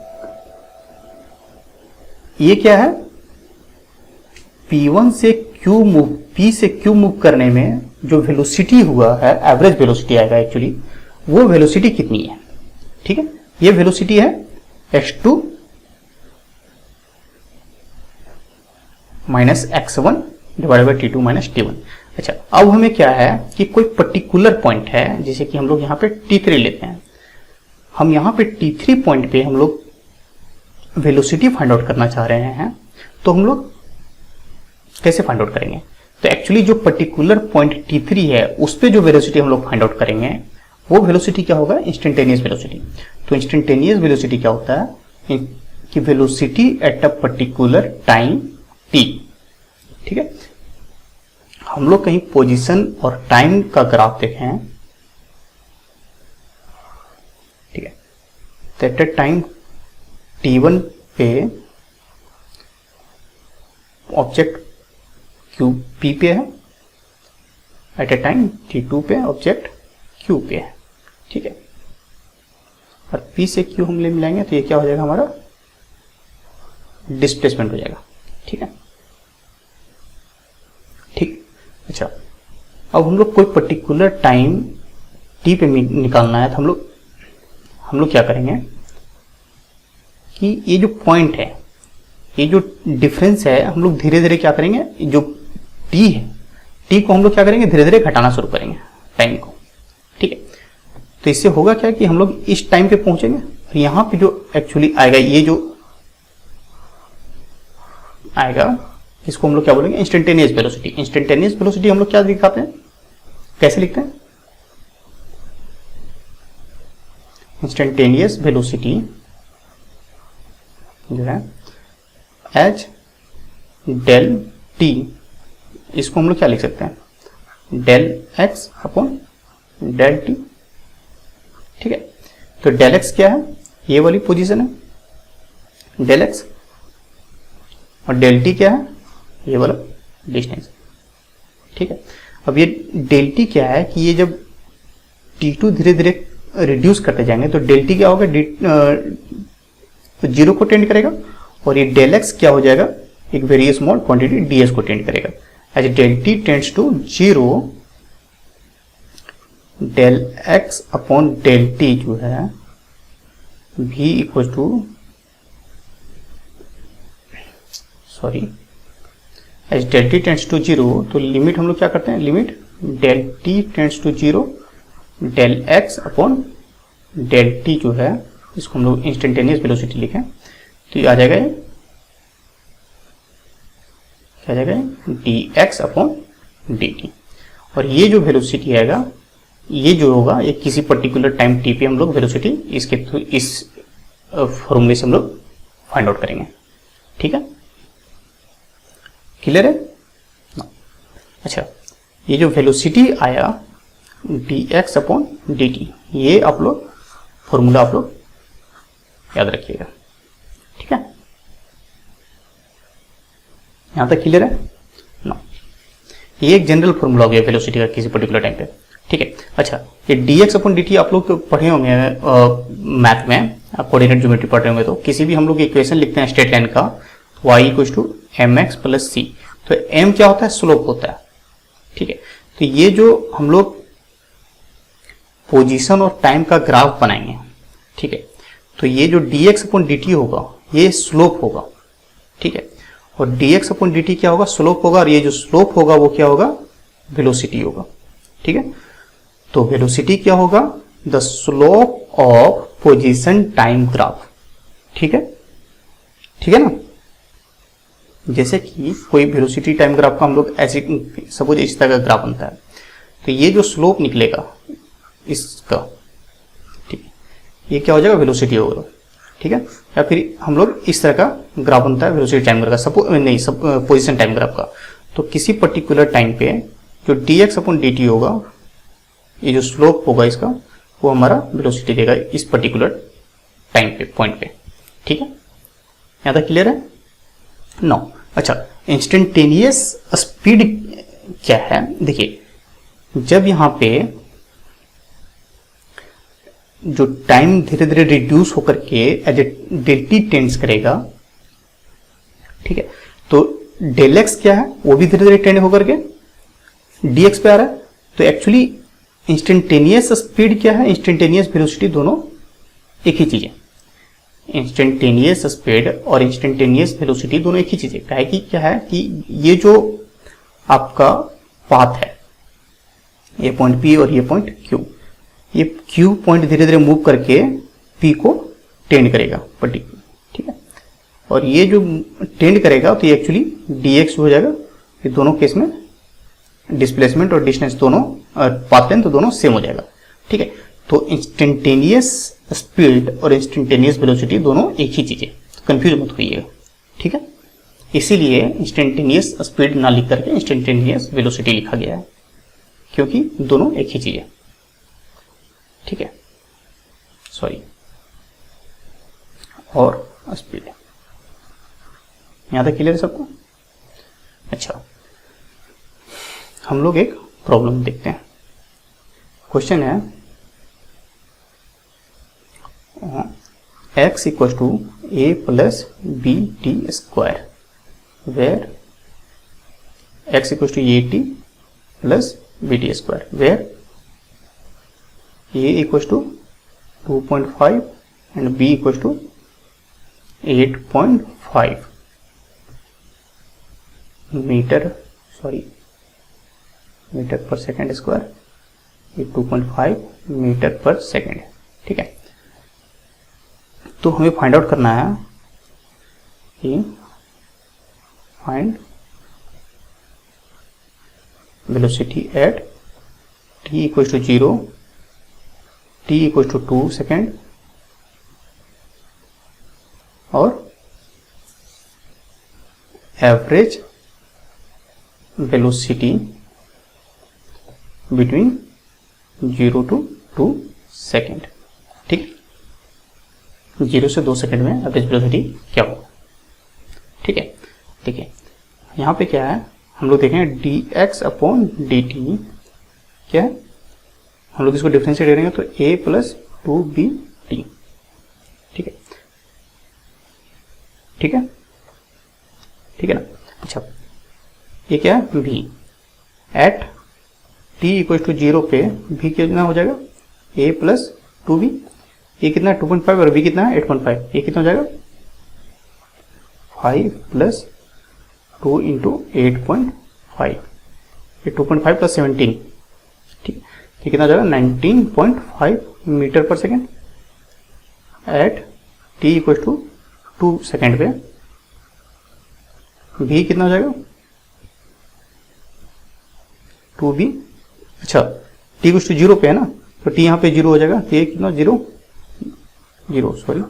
ये क्या है? P1 से Q मूव, P से Q मूव करने में जो वेलोसिटी हुआ है, एवरेज वेलोसिटी आएगा एक्चुअली, वो वेलोसिटी कितनी है? ठीक है, ये वेलोसिटी है x2 minus x1 divide by t2 minus t1। अच्छा, अब हमें क्या है कि कोई पर्टिकुलर पॉइंट है, जैसे कि हम लोग यहाँ पे t3 लेते हैं। हम यहाँ पे t3 पॉइंट पे हम लोग वेलोसिटी फाइंड आउट करना चाह रहे हैं, तो हम लोग कैसे फाइंड आउट करेंगे? तो एक्चुअली जो पर्टिकुलर पॉइंट T3 है उस पे जो वेलोसिटी हम लोग फाइंड आउट करेंगे वो वेलोसिटी क्या होगा, इंस्टेंटेनियस वेलोसिटी। तो इंस्टेंटेनियस वेलोसिटी क्या होता है कि velocity at a particular time t। ठीक है, हम लोग कहीं पोजीशन और टाइम का ग्राफ देखें, ठीक है, तो एट अ टाइम t1 पे ऑब्जेक्ट क्यू पी पे है, एट अ टाइम t2 पे ऑब्जेक्ट क्यू पे है। ठीक है, और p से q हम ले मिलाएंगे तो ये क्या हो जाएगा, हमारा डिस्प्लेसमेंट हो जाएगा। ठीक है, ठीक। अच्छा, अब हम लोग कोई पर्टिकुलर टाइम t पे निकालना है तो हम लोग क्या करेंगे कि ये जो पॉइंट है, ये जो डिफरेंस है, हम लोग धीरे धीरे क्या करेंगे, जो t है, t को हम लोग क्या करेंगे, धीरे धीरे घटाना शुरू करेंगे टाइम को। ठीक है, तो इससे होगा क्या कि हम लोग इस टाइम पे पहुंचेंगे और यहां पे जो एक्चुअली आएगा, ये जो आएगा इसको हम लोग क्या बोलेंगे, इंस्टेंटेनियस वेलोसिटी। इंस्टेंटेनियस वेलोसिटी हम लोग क्या दिखाते हैं, कैसे लिखते हैं, इंस्टेंटेनियस वेलोसिटी जो है एच डेल टी, इसको हम लोग क्या लिख सकते हैं, del x upon del t. ठीक है, तो डेल एक्स क्या है, ये वाली पोजीशन है डेल एक्स, और डेल टी क्या है, ये वाला डिस्टेंस। ठीक है, अब ये डेल टी क्या है कि ये जब t2 धीरे धीरे रिड्यूस करते जाएंगे तो डेल टी क्या होगा, जीरो को टेंड करेगा, और ये डेल एक्स क्या हो जाएगा, एक वेरी स्मॉल क्वांटिटी ds को टेंड करेगा। As del t tends to zero, del x upon del t जो है v equal to, sorry, as del t tends to zero, तो लिमिट हम लोग क्या करते हैं, limit del t tends to zero, del x upon del t जो है, इसको हम लोग इंस्टेंटेनियस वेलोसिटी लिखें तो ये आ जाएगा, क्या आ जाएगा, D x upon d T. और ये जो वेलोसिटी आएगा, ये जो होगा, ये किसी पर्टिकुलर टाइम टी पे हम लोग वेलोसिटी इसके थ्रू, इस फॉर्मूले से हम लोग फाइंड आउट करेंगे। ठीक है, क्लियर है ना? अच्छा, ये जो वेलोसिटी आया D x upon d T, ये आप लोग फॉर्मूला आप लोग याद रखिएगा। ठीक है, यहां तक क्लियर है ना? ये एक जनरल फॉर्मूला हो गया वेलोसिटी का किसी पर्टिकुलर टाइम पे। ठीक है, अच्छा, ये D x upon d T आप लोग तो पढ़े होंगे मैथ में, कोऑर्डिनेट ज्योमेट्री पढ़ रहे होंगे, तो किसी भी हम लोग इक्वेशन लिखते हैं स्ट्रेट लाइन का, y equal to M X plus C, तो m क्या होता है, स्लोप होता है। ठीक है, तो ये जो हम लोग पोजीशन और टाइम का ग्राफ बनाएंगे, ठीक है, तो ये जो dx अपॉन dt होगा ये स्लोप होगा। ठीक है, और dx अपॉन dt क्या होगा, स्लोप होगा, और ये जो स्लोप होगा वो क्या होगा, वेलोसिटी होगा। ठीक है, तो वेलोसिटी क्या होगा, the slope of position time graph. ठीक है, ठीक है ना? जैसे कि कोई वेलोसिटी टाइम ग्राफ का हम लोग ऐसे सपोज इस तरह का ग्राफ बनता है, तो ये जो स्लोप निकलेगा इसका, ठीक है, ये क्या हो जाएगा, वेलोसिटी होगा। ठीक है, या फिर हम लोग इस तरह का ग्राफ बनता है वेलोसिटी टाइम ग्राफ का, सपोज नहीं, पोजीशन टाइम ग्राफ का, तो किसी पर्टिकुलर टाइम पे जो dx अपॉन dt होगा, ये जो स्लोप होगा इसका, वो हमारा वेलोसिटी देगा इस पर्टिकुलर टाइम पे, पॉइंट पे। ठीक है, यहां तक क्लियर है? नो। अच्छा, इंस्टेंटेनियस स्पीड क्या है, देखिए, जब यहां पे जो टाइम धीरे धीरे रिड्यूस होकर के as a del t tends करेगा, ठीक है, तो डेल एक्स क्या है, वो भी धीरे धीरे टेंड होकर के dx पे आ रहा है। तो एक्चुअली इंस्टेंटेनियस स्पीड क्या है, इंस्टेंटेनियस वेलोसिटी दोनों एक ही चीज है। इंस्टेंटेनियस स्पीड और इंस्टेंटेनियस वेलोसिटी दोनों एक ही चीज है। क्या है कि क्या है कि ये जो आपका पाथ है, ये पॉइंट P और ये पॉइंट Q, ये Q पॉइंट धीरे धीरे मूव करके P को टेंड करेगा पर्टिकुलर। ठीक है, और ये जो टेंड करेगा तो ये एक्चुअली dx हो जाएगा। ये दोनों केस में डिस्प्लेसमेंट और डिस्टेंस दोनों, पाथ लेंथ दोनों सेम हो जाएगा। ठीक है, तो इंस्टेंटेनियस स्पीड और इंस्टेंटेनियस वेलोसिटी दोनों एक ही चीज है, कंफ्यूज मत होइएगा। ठीक है, इसीलिए इंस्टेंटेनियस स्पीड ना लिख करके इंस्टेंटेनियस वेलोसिटी लिखा गया है, क्योंकि दोनों एक ही चीज है। ठीक है, सॉरी, और स्पीड यहां तक क्लियर है सबको? अच्छा, हम लोग एक प्रॉब्लम देखते हैं। क्वेश्चन है x equal to a plus b t square, where x equal to a t plus b t square, where a equal to 2.5 and b equal to 8.5 metre पर सेकेंड स्क्वायर, ये 2.5 metre पर second. ठीक है, तो हमें find out करना है कि find velocity at t equal to 0, t equal to 2 second और average velocity between 0 to 2 second. ठीक, 0 से 2 सेकेंड में एवरेज वेलोसिटी क्या हो। ठीक है, देखिए यहाँ पे क्या है, हम लोग देखेंगे dx अपॉन dt क्या है, हम लोग इसको डिफरेंशिएट करेंगे तो a प्लस 2bt। ठीक है, ठीक है, ठीक है ना। अच्छा, ये क्या है, v at t equal to 0 पे v कितना हो जाएगा, a प्लस 2b, ये कितना है 2.5 और v कितना है 8.5, ये कितना हो जाएगा 5 प्लस 2 इंटू 8.5, ये 2.5 प्लस 17। ठीक है, ये कितना हो जाएगा 19.5 मीटर पर second at t equal to 2 second पे, v कितना हो जाएगा 2b। अच्छा, t कुछ तो 0 पे है ना, तो t यहाँ पे 0 हो जाएगा, तो ये कितना 0, सॉरी,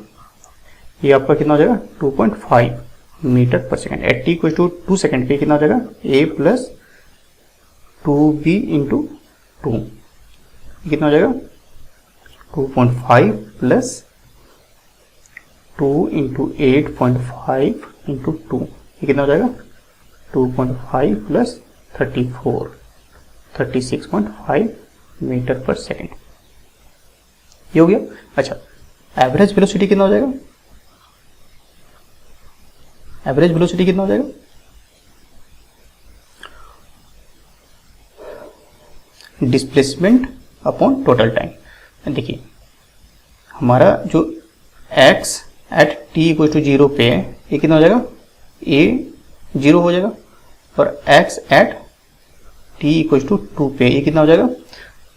ये आपका कितना हो जाएगा 2.5 मीटर पर सेकेंड एट t कुछ तो 2 सेकेंड पे कितना हो जाएगा a प्लस 2b इंटू 2, ये कितना हो जाएगा 2.5 प्लस 2 इंटू 8.5 इंटू 2, ये कितना हो जाएगा 2.5 प्लस 36.5 मीटर पर सेकेंड, ये हो गया। अच्छा, एवरेज वेलोसिटी कितना हो जाएगा, एवरेज वेलोसिटी कितना हो जाएगा, डिस्प्लेसमेंट अपॉन टोटल टाइम। देखिए हमारा जो x at t equal to 0 पे ये कितना हो जाएगा, a 0 हो जाएगा, और x at t equal to 2 पे ये कितना हो जाएगा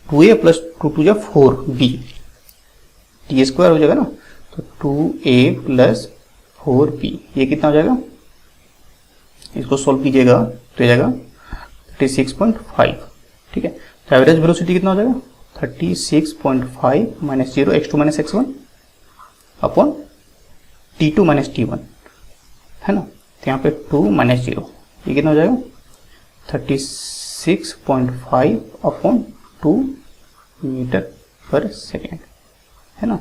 2a plus 2 2 4b, T square हो जाएगा ना, तो 2a प्लस 4b, ये कितना हो जाएगा, इसको सोल्व कीजिएगा तो जाएगा 36.5। ठीक है, तो एवरेज वेलोसिटी कितना हो जाएगा 36.5 minus 0 x2 minus x1 upon t2 minus t1 है ना, तो यहाँ पे 2 माइनस 0, ये कितना हो जाएगा 36.5 अपॉन 2 मीटर पर सेकेंड है ना,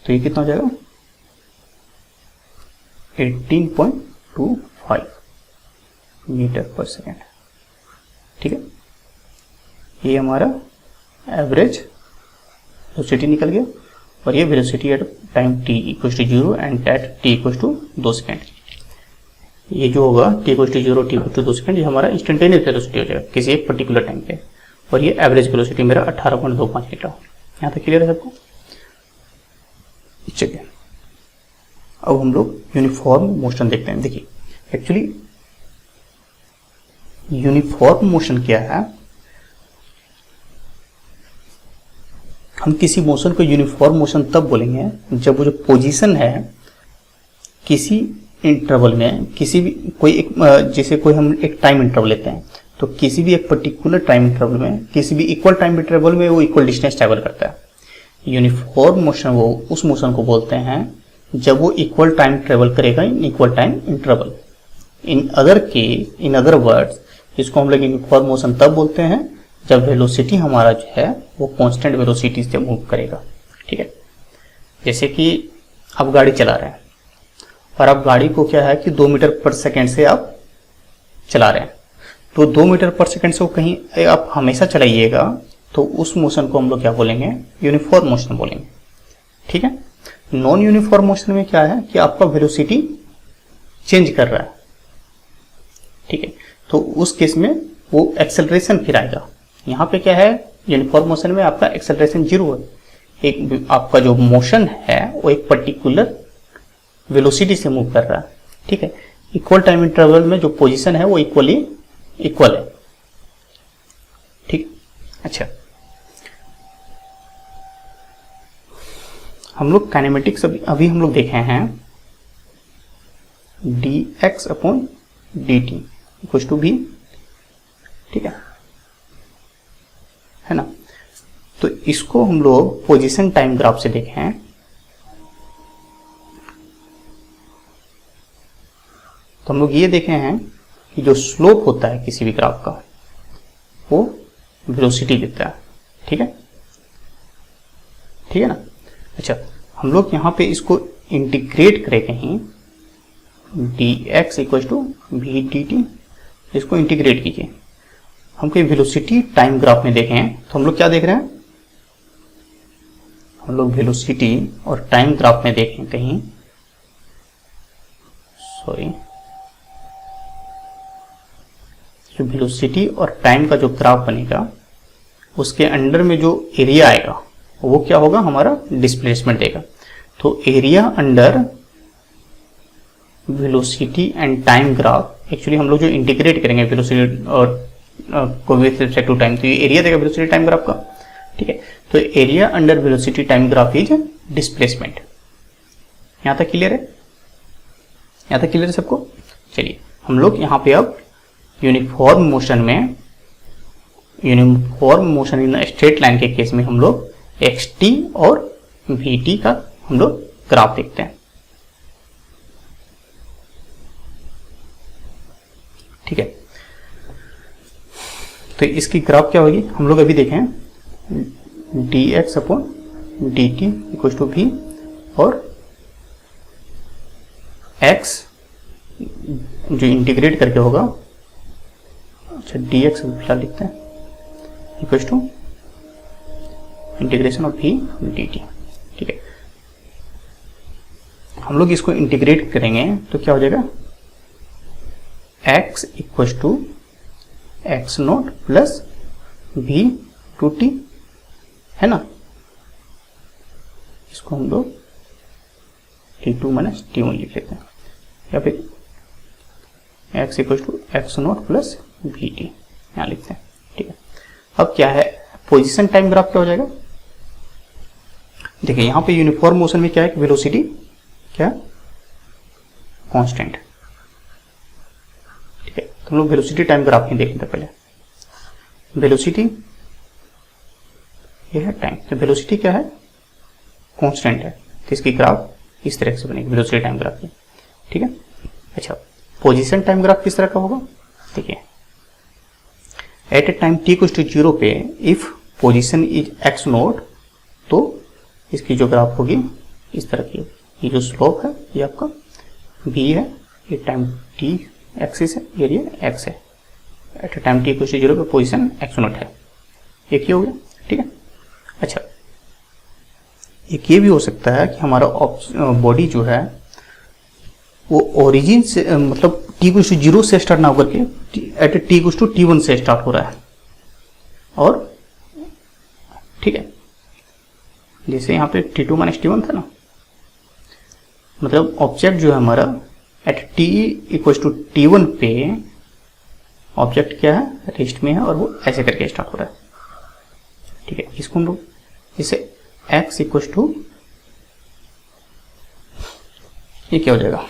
तो ये कितना हो जाएगा 18.25 मीटर पर सेकेंड। ठीक है, ये हमारा एवरेज वेलोसिटी निकल गया, और ये velocity at time t equal to 0 and at t equal to 2 second, ये जो होगा t equal to 0 t equal to 2 second, ये हमारा इंस्टेंटेनियस वेलोसिटी हो जाएगा किसी एक पर्टिकुलर टाइम पे, और ये एवरेज वेलोसिटी मेरा 18.25 मीटर। यहाँ तक क्लियर है सबको? चलिए अब हम लोग यूनिफॉर्म मोशन देखते हैं। देखिए एक्चुअली यूनिफॉर्म मोशन क्या है, हम किसी मोशन को यूनिफॉर्म मोशन तब बोलेंगे जब वो जो पोजीशन है किसी इंटरवल में, किसी भी कोई एक, जैसे कोई हम एक टाइम इंटरवल लेते हैं, तो किसी भी एक पर्टिकुलर टाइम इंटरवल में, किसी भी इक्वल टाइम इंटरवल में वो इक्वल डिस्टेंस ट्रैवल करता है। यूनिफॉर्म मोशन वो उस मोशन को बोलते हैं जब वो इक्वल टाइम ट्रेवल करेगा in equal time interval. In other words इसको हम लोग यूनिफॉर्म मोशन तब बोलते हैं जब वेलोसिटी हमारा जो है वो कांस्टेंट वेलोसिटी से मूव करेगा। ठीक है, जैसे कि आप गाड़ी चला रहे हैं और आप गाड़ी को क्या है कि 2 मीटर पर सेकेंड से आप चला रहे हैं, तो 2 मीटर पर सेकेंड से वो कहीं आप हमेशा चलाइएगा, तो उस मोशन को हम लोग क्या बोलेंगे, यूनिफॉर्म मोशन बोलेंगे। ठीक है, नॉन यूनिफॉर्म मोशन में क्या है कि आपका वेलोसिटी चेंज कर रहा है। ठीक है, तो उस केस में वो एक्सेलरेशन फिर आएगा। यहाँ पे क्या है, यूनिफॉर्म मोशन में आपका एक्सेलरेशन 0 है। एक आपका जो मोशन है वो एक पर्टिकुलर वेलोसिटी से मूव कर रहा है। ठीक है, इक्वल टाइम इंटरवल में जो पोजीशन है वो इक्वल है। ठीक, अच्छा, हम लोग काइनेमेटिक्स अभी हम लोग देखे हैं dx/dt इक्वल टू v। ठीक है ना, तो इसको हम लोग पोजीशन टाइम ग्राफ से देखे हैं। तो हम लोग ये देखे हैं कि जो स्लोप होता है किसी भी ग्राफ का वो वेलोसिटी देता है। ठीक है ना, अच्छा, हम लोग यहाँ पे इसको इंटीग्रेट करें कहीं, dx equal to v d t, इसको इंटीग्रेट कीजिए। हम कहीं वेलोसिटी टाइम ग्राफ में देखें तो हम लोग क्या देख रहे हैं, हम लोग वेलोसिटी और टाइम ग्राफ में देखें कहीं, सॉरी, जो वेलोसिटी और टाइम का जो ग्राफ बनेगा उसके अंडर में जो एरिया आएगा वो क्या होगा, हमारा डिस्प्लेसमेंट देगा। तो area under velocity and time graph, actually हम लोग जो इंटीग्रेट करेंगे वेलोसिटी और को विद रिस्पेक्ट टू टाइम, तो ये एरिया देगा वेलोसिटी टाइम ग्राफ का। ठीक है, तो area under velocity time graph is displacement. यहां तक क्लियर है? यहां तक क्लियर है सबको? चलिए, हम लोग यहाँ पे अब uniform motion in straight line के केस में हम लोग xt और vt का हम लोग ग्राफ देखते हैं। ठीक है, तो इसकी ग्राफ क्या होगी, हम लोग अभी देखें dx/dt इक्वल टू v और x जो इंटीग्रेट करके होगा, अच्छा dx फिलहाल लिखते हैं, equal to integration of v dt। ठीक है, हम लोग इसको इंटीग्रेट करेंगे तो क्या हो जाएगा, x equal to x naught plus v two t, है ना। इसको हम लोग t2 माइनस t1 लिख लेते हैं, या फिर x equal to x naught plus v t यहाँ लिखते हैं। ठीक है, अब क्या है, पोजीशन टाइम ग्राफ क्या हो जाएगा, देखिए यहाँ पे यूनिफॉर्म मोशन में क्या है, वेलोसिटी क्या कांस्टेंट। ठीक है, तो हम लोग वेलोसिटी टाइम ग्राफ में देखते हैं। पहले वेलोसिटी ये है टाइम, तो वेलोसिटी क्या है, कांस्टेंट है, तो इसकी ग्राफ इस तरह से बनेगी वेलोसिटी टाइम ग्राफ की। ठीक है, अच्छा, पोजीशन टाइम ग्राफ किस तरह का होगा, देखिए at a time t equal to 0 पे if position is x naught, तो इसकी जो ग्राफ होगी इस तरह की, ये जो स्लोप है ये आपका v है, ये टाइम t एक्सिस है, एरिया x है, at a time t equal to 0 पे पोजीशन x नोट है, ये क्या हो गया। ठीक है, अच्छा, एक ये भी हो सकता है कि हमारा बॉडी जो है वो ओरिजिन से मतलब t इक्वल टू 0 से स्टार्ट ना होकर के eight t equal to t1 से स्टार्ट हो रहा है, और ठीक है, जैसे यहाँ पे t2 माइनस t1 था ना, मतलब ऑब्जेक्ट जो है हमारा eight t equal to t1 पे ऑब्जेक्ट क्या है, रेस्ट में है, और वो ऐसे करके स्टार्ट हो रहा है। ठीक है, इसको हम लोग जैसे x इक्वल टू, ये क्या हो जाएगा,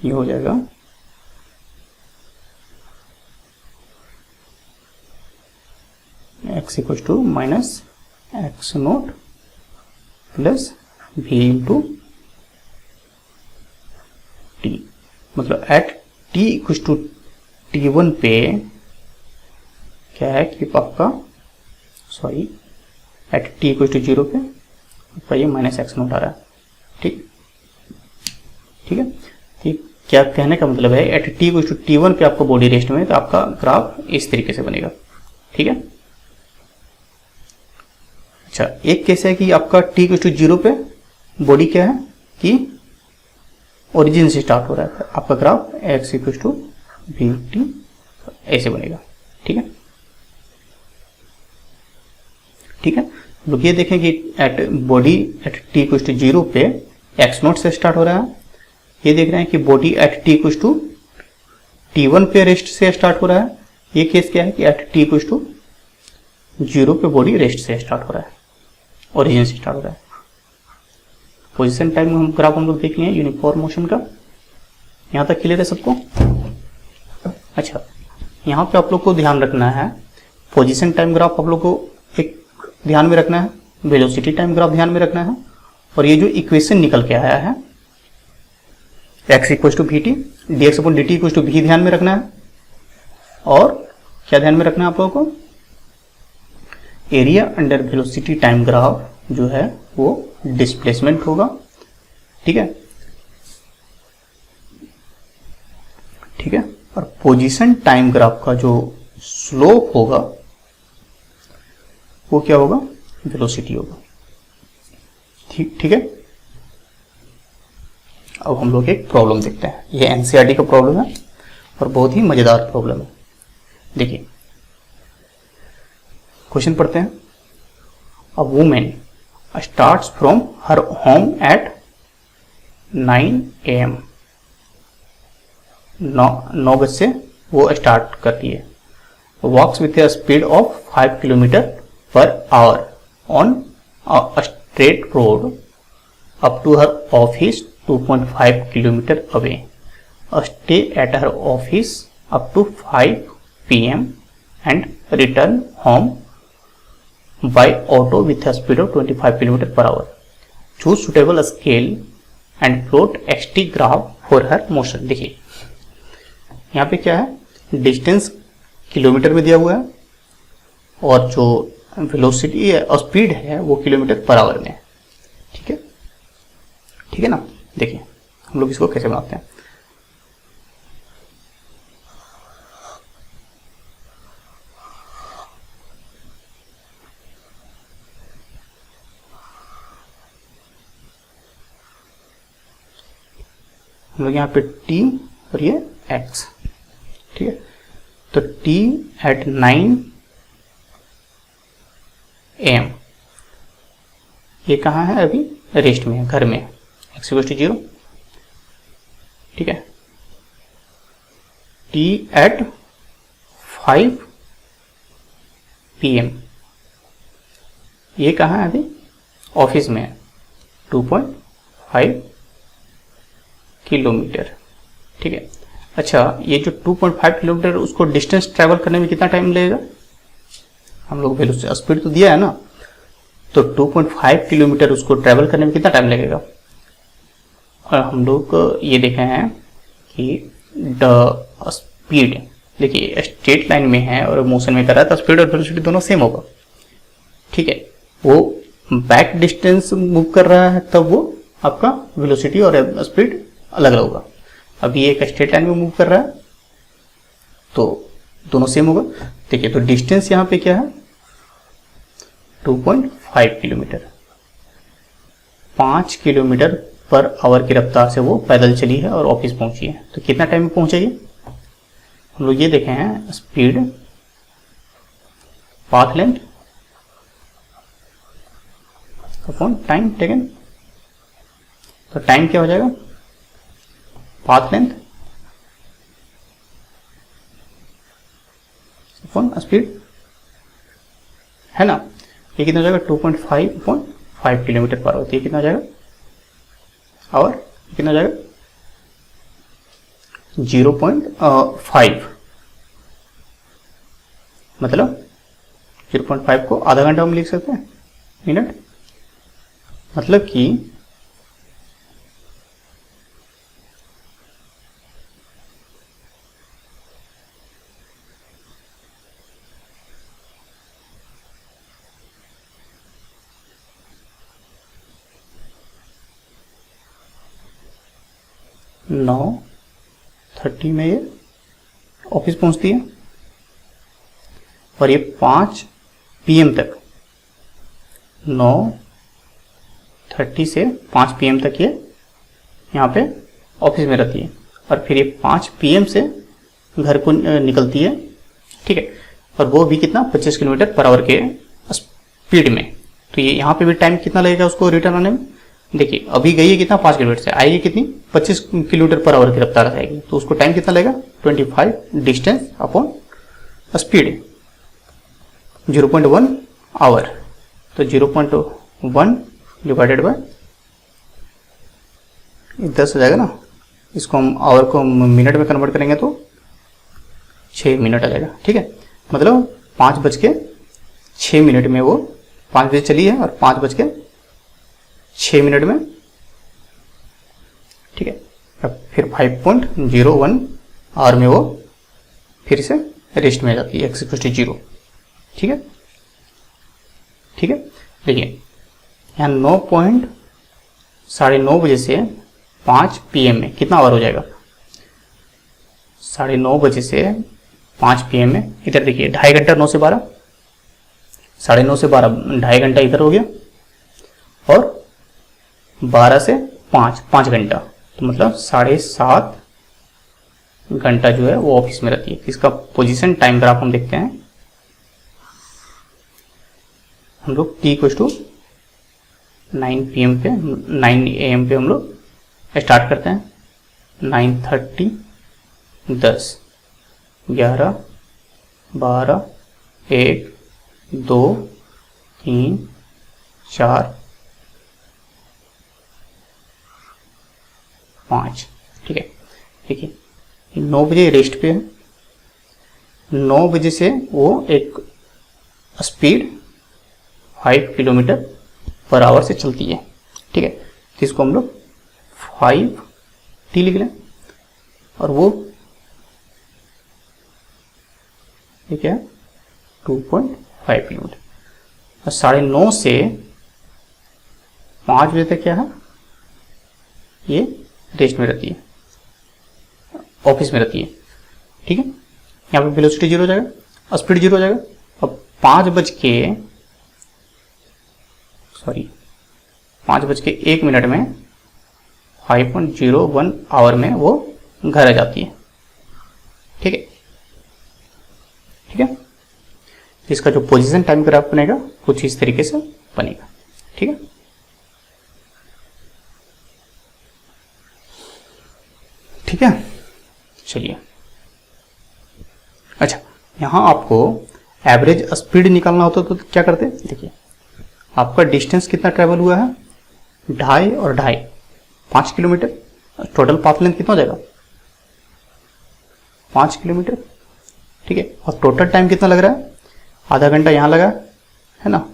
ये हो जाएगा X equal to minus X naught plus V into T, मतलब at T equal to T1 पे क्या है कि आपका sorry at T equal to 0 पे आपका ये माइनस एक्स नोट आ रहा है। ठीक है, ठीक, क्या कहने का मतलब है at T equal to T1 पे आपको बॉडी रेस्ट में, तो आपका ग्राफ इस तरीके से बनेगा। ठीक है, अच्छा एक केस है कि आपका टी इक्वल टू 0 पे बॉडी क्या है कि ओरिजिन से स्टार्ट हो रहा है, आपका graph x equal to v t ऐसे बनेगा। ठीक है, ठीक है, लोग ये देखें कि at body at T equal to 0 पे एक्स नोट से स्टार्ट हो रहा है, ये देख रहे हैं कि body at T equal to T1 पे रेस्ट से स्टार्ट हो रहा है। ये केस क्या है कि एट टी इक्वल टू 0 पे बॉडी रेस्ट से स्टार्ट हो रहा है, ओरिजिन से स्टार्ट हो रहा है। पोजीशन टाइम में हम ग्राफ हम लोग देख लिए यूनिफॉर्म मोशन का, यहां तक क्लियर है सबको। अच्छा, यहाँ पे आप लोग को ध्यान रखना है, पोजीशन टाइम ग्राफ आप लोग को एक ध्यान में रखना है, वेलोसिटी टाइम ग्राफ ध्यान में रखना है, और ये जो इक्वेशन निकल के आया है x equal to v t d x upon d t equal to v ध्यान में रखना है। और क्या ध्यान में रखना है आप लोगों को, area under velocity time graph जो है वो डिस्प्लेसमेंट होगा। ठीक है, ठीक है, और पोजीशन टाइम ग्राफ का जो स्लोप होगा वो क्या होगा, वेलोसिटी होगा। ठीक, ठीक है, अब हम लोग एक प्रॉब्लम देखते हैं, ये एनसीईआरटी का प्रॉब्लम है और बहुत ही मजेदार प्रॉब्लम है। देखिए क्वेश्चन पढ़ते हैं। A women starts from her home at 9 AM, 9 बजे से वो स्टार्ट करती है, walks with a speed of 5 kilometer per hour on a straight road up to her office 2.5 kilometer away. Stay at her office up to 5 PM and return home by auto with a speed of 25 km per hour. Choose suitable scale and plot XT graph for her motion. देखिए यहाँ पे क्या है, distance kilometre में दिया हुआ है और जो वेलोसिटी है और स्पीड है वो किलोमीटर पर आवर में है। ठीक है, ठीक है ना। देखिए हम लोग इसको कैसे बनाते हैं, हम लोग यहाँ पे t और ये x। ठीक है, तो t एट 9 AM ये कहाँ है, अभी रेस्ट में है, घर में है, x इक्वल टू 0। ठीक है, t एट 5 PM ये कहाँ है, अभी ऑफिस में है, 2.5 किलोमीटर। ठीक है, अच्छा ये जो 2.5 किलोमीटर उसको डिस्टेंस ट्रैवल करने में कितना टाइम लगेगा, हम लोग वेलोसिटी स्पीड तो दिया है ना, तो 2.5 किलोमीटर उसको ट्रैवल करने में कितना टाइम लगेगा। और हम लोग ये देखे हैं कि द स्पीड, देखिए स्ट्रेट लाइन में है और मोशन में कर रहा है तो स्पीड और वेलोसिटी दोनों सेम होगा। ठीक है, वो बैक डिस्टेंस मूव कर रहा है तब वो आपका वेलोसिटी और स्पीड अलग अलग होगा। अभी एक स्ट्रेट लाइन में मूव कर रहा है तो दोनों सेम होगा। देखिए तो डिस्टेंस यहाँ पे क्या है, 2.5 किलोमीटर, 5 किलोमीटर पर आवर की रफ्तार से वो पैदल चली है और ऑफिस पहुंची है, तो कितना टाइम में पहुंचेगी। हम लोग ये देखे हैं speed, path length upon time taken, तो टाइम क्या हो जाएगा, पाथ लेंथ अपॉन स्पीड, है ना। ये कितना हो जाएगा, 2.5 अपॉन 5 किलोमीटर पर आवर, ये कितना हो जाएगा, और कितना हो जाएगा 0.5, मतलब 0.5 को आधा घंटा में लिख सकते हैं, मिनट, मतलब कि नौ 30 में ये ऑफिस पहुंचती है और ये 5 PM तक, 9:30 से 5 PM तक ये यहाँ पे ऑफिस में रहती है और फिर ये 5 PM से घर को निकलती है, ठीक है, और वो भी कितना 25 किलोमीटर पर आवर के स्पीड में। तो ये यहाँ पे भी टाइम कितना लगेगा उसको रिटर्न आने में, देखिए अभी गई है कितना 5 किलोमीटर से, आएगी कितनी 25 किलोमीटर पर आवर की रफ्तार से आएगी, तो उसको टाइम कितना लगेगा 25 डिस्टेंस अपॉन स्पीड 0.1 आवर, तो 0.1 डिवाइडेड बाय 10 हो जाएगा ना, इसको हम आवर को मिनट में कन्वर्ट करेंगे तो 6 मिनट आ जाएगा, ठीक है, मतलब 5:06 में वो 5 बजे चली है और 5:06 में, ठीक है, अब फिर 5.01 आवर में वो फिर से रेस्ट में जाती है, x = 0, ठीक है, ठीक है। देखिए यहाँ 9:30 बजे से 5 PM में कितना आवर हो जाएगा, 9:30 बजे से 5 PM में, इधर देखिए 2.5 घंटा, 9 से 12, 9:30 से 12 2.5 घंटा इधर हो गया और 12 से 5 घंटा, तो मतलब 7.5 घंटा जो है वो ऑफिस में रहती है। इसका पोजीशन टाइम ग्राफ हम देखते हैं, हम लोग t = 9 PM पे 9 AM पे हम लोग स्टार्ट करते हैं, 9:30, 10, 11, 12, 1, 2, 3, 4, 5, ठीक है। देखिए 9 बजे रेस्ट पे है, 9 बजे से वो एक स्पीड 5 किलोमीटर पर आवर से चलती है, ठीक है, तो इसको हम लोग 5t लिख लें और वो ये क्या है 2.5 किलोमीटर, और 9:30 से 5 बजे तक क्या है ये रेस्ट में रहती है, ऑफिस में रहती है, ठीक है। यहाँ पे वेलोसिटी 0 हो जाएगा, स्पीड 0 हो जाएगा। अब 5:01 में 5.01 आवर में वो घर आ जाती है, ठीक है, ठीक है। इसका जो पोजीशन टाइम ग्राफ बनेगा कुछ इस तरीके से बनेगा, ठीक है। ठीक है, चलिए, अच्छा यहां आपको एवरेज स्पीड निकालना होता तो क्या करते, देखिए आपका डिस्टेंस कितना ट्रेवल हुआ है 2.5 और 2.5 5 किलोमीटर, टोटल पाथ लेंथ कितना हो जाएगा 5 किलोमीटर, ठीक है, और टोटल टाइम कितना लग रहा है, आधा घंटा यहाँ लगा है ना,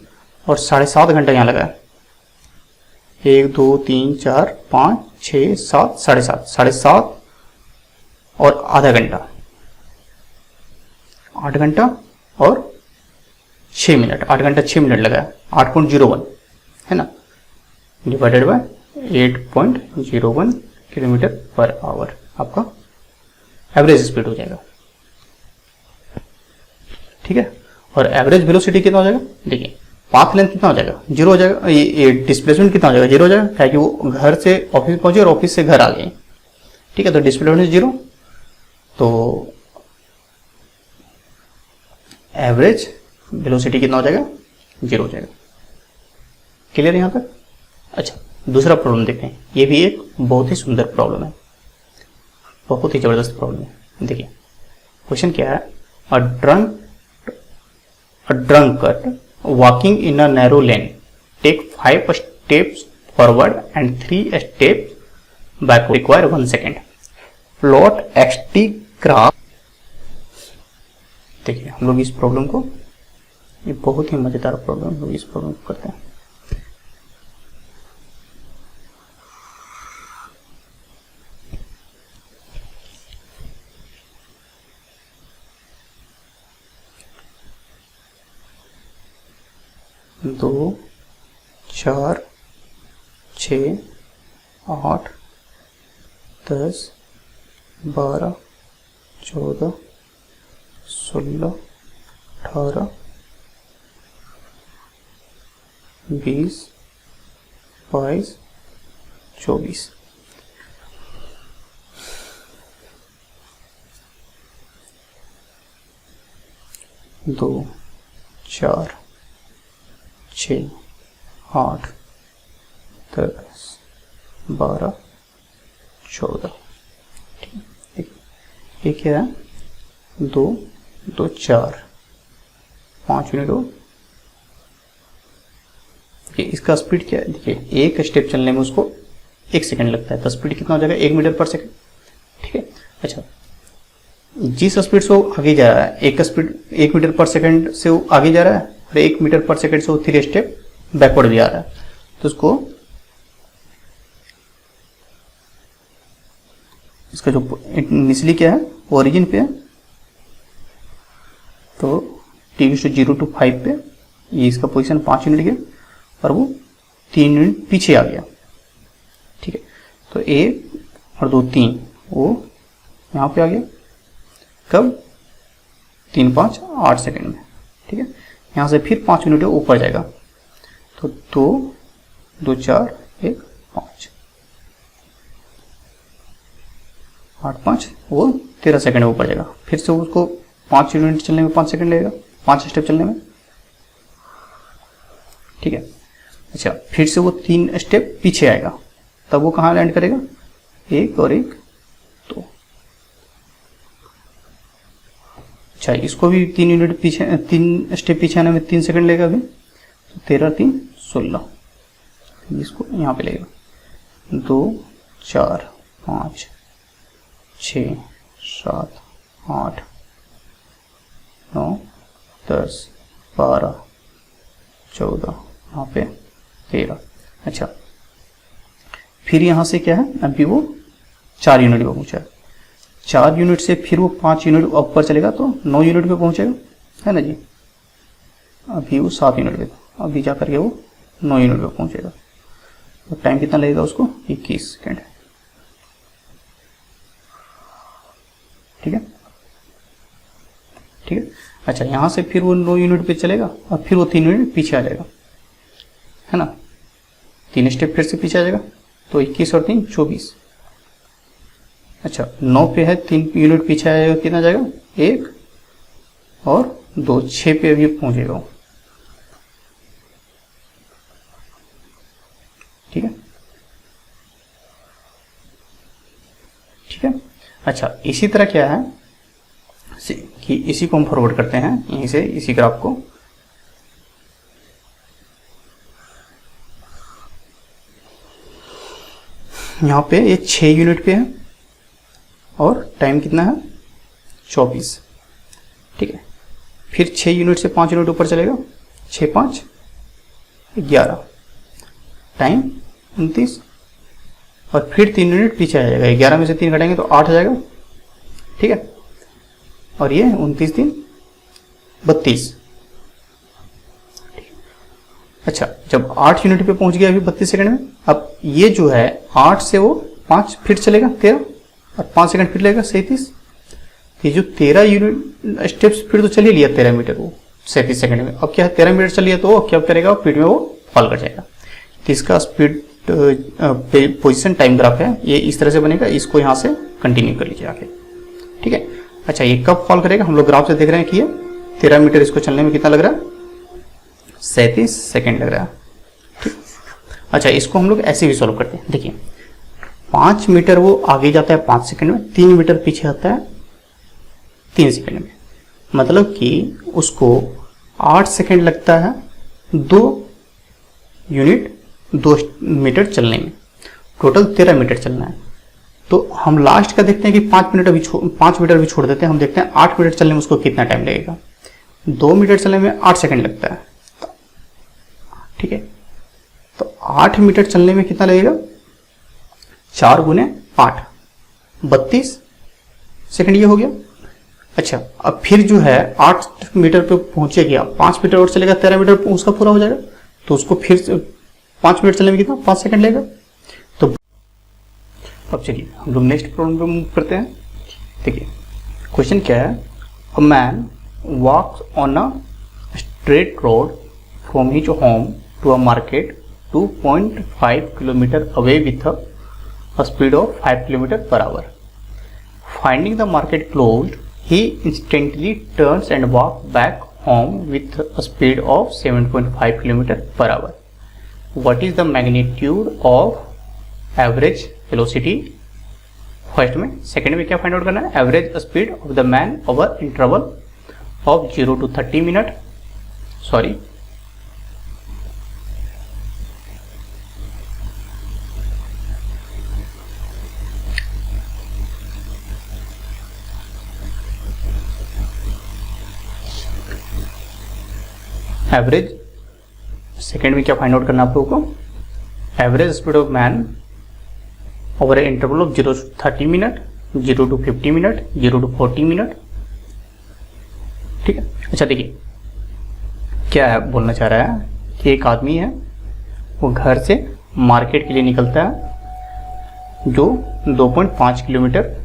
और 7.5 घंटा यहाँ लगा है, 1 2 3 4 5 6 7 7.5 और आधा घंटा 8 घंटा और 6 मिनट, 8 घंटा 6 मिनट लगा है, 8.01 है ना, divided by 8.01 kilometre per our आपका एवरेज स्पीड हो जाएगा, ठीक है। और एवरेज वेलोसिटी कितना हो जाएगा, देखिए पाथ लेंथ कितना हो जाएगा 0 हो जाएगा, ये डिस्प्लेसमेंट कितना हो जाएगा 0 हो जाएगा, क्या कि वो घर से ऑफिस पहुंचे और ऑफिस से घर आ गए, ठीक है, तो डिस्प्लेसमेंट 0, तो एवरेज वेलोसिटी कितना हो जाएगा 0 हो जाएगा, क्लियर यहाँ तक। अच्छा दूसरा प्रॉब्लम देखते हैं, ये भी एक बहुत ही सुंदर प्रॉब्लम है, बहुत ही जबरदस्त प्रॉब्लम है। देखिए क्वेश्चन क्या है, अ drunkard walking in a narrow lane take 5 steps forward and 3 steps backward, require 1 second, plot xt graph। देखिए हम लोग इस प्रॉब्लम को ये बहुत ही मजेदार प्रॉब्लम है, इस प्रॉब्लम को करते हैं। दो, 4, 6, 8, 10, 12, 14, 16, 18, 20, 22, 24। दो, 4, 6, 8, 10, 12, 14। ठीक, ये क्या है? 2, 2, 4, 5 यूनिट हो। देखिए इसका स्पीड क्या है, देखिए एक स्टेप चलने में उसको 1 सेकंड लगता है, तो स्पीड कितना हो जाएगा? 1 मीटर पर सेकंड। ठीक है, अच्छा जिस स्पीड से वो आगे जा रहा है, एक स्पीड 1 मीटर पर सेकंड से वो आगे जा रहा है और 1 मीटर पर सेकंड से वो 3 स्टेप बैकवर्ड भी आ रहा है, तो उसको इसका जो निचली क्या है, ओरिजिन पे है, तो t0 to 5 पे ये इसका पोजीशन 5 यूनिट है और वो 3 यूनिट पीछे आ गया। ठीक है, तो 1 और 2, 3 वो यहाँ पे आ गया, कब? 3, 5, 8 सेकंड में। ठीक है, यहाँ से फिर 5 यूनिट ऊपर जाएगा, तो 2, 2, 4, 1, 5, 8, 5 वो 13 सेकंड में ऊपर जाएगा। फिर से उसको 5 यूनिट चलने में 5 सेकंड लगेगा, 5 स्टेप चलने में। ठीक है, अच्छा फिर से वो 3 स्टेप पीछे आएगा, तब वो कहाँ लैंड करेगा? 1 और 1, 2। अच्छा इसको भी 3 यूनिट पीछे, 3 स्टेप पीछे आने में 3 सेकंड लगेगा अभी, तो 13, 3, 16। इसको यहाँ पे लगेगा 2, 4, 5, 6, 7, 8, 9, 10, 12, 14, यहाँ पे 13। अच्छा फिर यहाँ से क्या है, अभी वो 4 यूनिट पे पहुँचा है, 4 यूनिट से फिर वो 5 यूनिट ऊपर चलेगा तो 9 यूनिट पे पहुँचेगा, है ना जी। अभी वो 7 यूनिट पे, अभी जा करके वो 9 यूनिट पे पहुँचेगा, तो टाइम कितना लगेगा उसको? 21 सेकेंड। ठीक है, ठीक है। अच्छा यहाँ से फिर वो 9 यूनिट पे चलेगा और फिर वो 3 यूनिट पीछे आ जाएगा, है ना, 3 स्टेप फिर से पीछे आ जाएगा, तो 21 और 3, 24। अच्छा 9 पे है, 3 यूनिट पीछे आएगा, कितना जाएगा? 1 और 2, 6 पे अभी पहुंचेगा। ठीक है, ठीक है। अच्छा इसी तरह क्या है कि इसी को हम फॉरवर्ड करते हैं यहीं से, इसी ग्राफ को। यहाँ पे ये 6 यूनिट पे है और टाइम कितना है? 24। ठीक है, फिर 6 यूनिट से 5 यूनिट ऊपर चलेगा, 6, 5, 11, टाइम 29 और फिर 3 यूनिट पीछे आ जाएगा, 11 में से 3 घटाएंगे तो 8 आ जाएगा। ठीक है, और ये 29, 3, 32। अच्छा जब 8 यूनिट पे पहुंच गया अभी 32 सेकंड में, अब ये जो है 8 से वो 5 फिर चलेगा 13 और 5 सेकंड फिर लगेगा 37। ये जो 13 यूनिट स्टेप्स फिर तो चल ही लिया 13 मीटर वो 37 सेकंड में, अब क्या है 13 मीटर चल लिया तो क्या करेगा, स्पीड में वो फॉल कर जाएगा। तो इसका स्पीड पोजीशन टाइम ग्राफ है, ये इस तरह से बनेगा, इसको यहाँ से कंटिन्यू कर लीजिए आगे। ठीक है, अच्छा ये कब फॉल करेगा, हम लोग ग्राफ से देख रहे हैं कि ये 13 मीटर इसको चलने में कितना लग रहा है? 37 सेकेंड लग रहा है। ठीक, अच्छा इसको हम लोग ऐसे भी सॉल्व करते हैं। देखिए 5 मीटर वो आगे जाता है 5 सेकंड में, 3 मीटर पीछे आता है 3 सेकंड में, मतलब कि उसको 8 सेकंड लगता है 2 यूनिट 2 मीटर चलने में, टोटल 13 मीटर चलना है। तो हम लास्ट का देखते हैं कि 5 मीटर भी छोड़ देते हैं, हम देखते हैं 8 मीटर चलने में उसको कितना टाइम लगेगा। 2 मीटर चलने में 8 सेकंड लगता है, ठीक है। तो 8 मीटर चलने में कितना लगेगा, 4 गुने 8, 32 सेकंड ये हो गया। अच्छा, अब फिर जो है 8 मीटर पे पहुंचे गया, 5 मीटर और चलेगा, 13 मीटर उसका पूरा हो जाएगा। तो उसको फिर 5 मिनट चलने में कितना, 5 सेकंड लगेगा। तो अब चलिए हम लोग नेक्स्ट प्रॉब्लम पे मूव करते हैं। देखिए क्वेश्चन क्या है, a man walks on a straight road from his home to a market 2.5 kilometre away with a speed of 5 km per hour. Finding the market closed, he instantly turns and walks back home with a speed of 7.5 km per hour. What is the magnitude of average velocity? First में, second में क्या find out करना है, average speed of the man over interval of 0 to 30 minute, sorry average, second में क्या find out करना आप लोगों को, average speed of man over A interval of 0 to 30 minute, 0 to 50 minute, 0 to 40 minute, ठीक है। अच्छा देखिए क्या है, बोलना चाह रहा है कि एक आदमी है, वो घर से मार्केट के लिए निकलता है, जो 2.5 किलोमीटर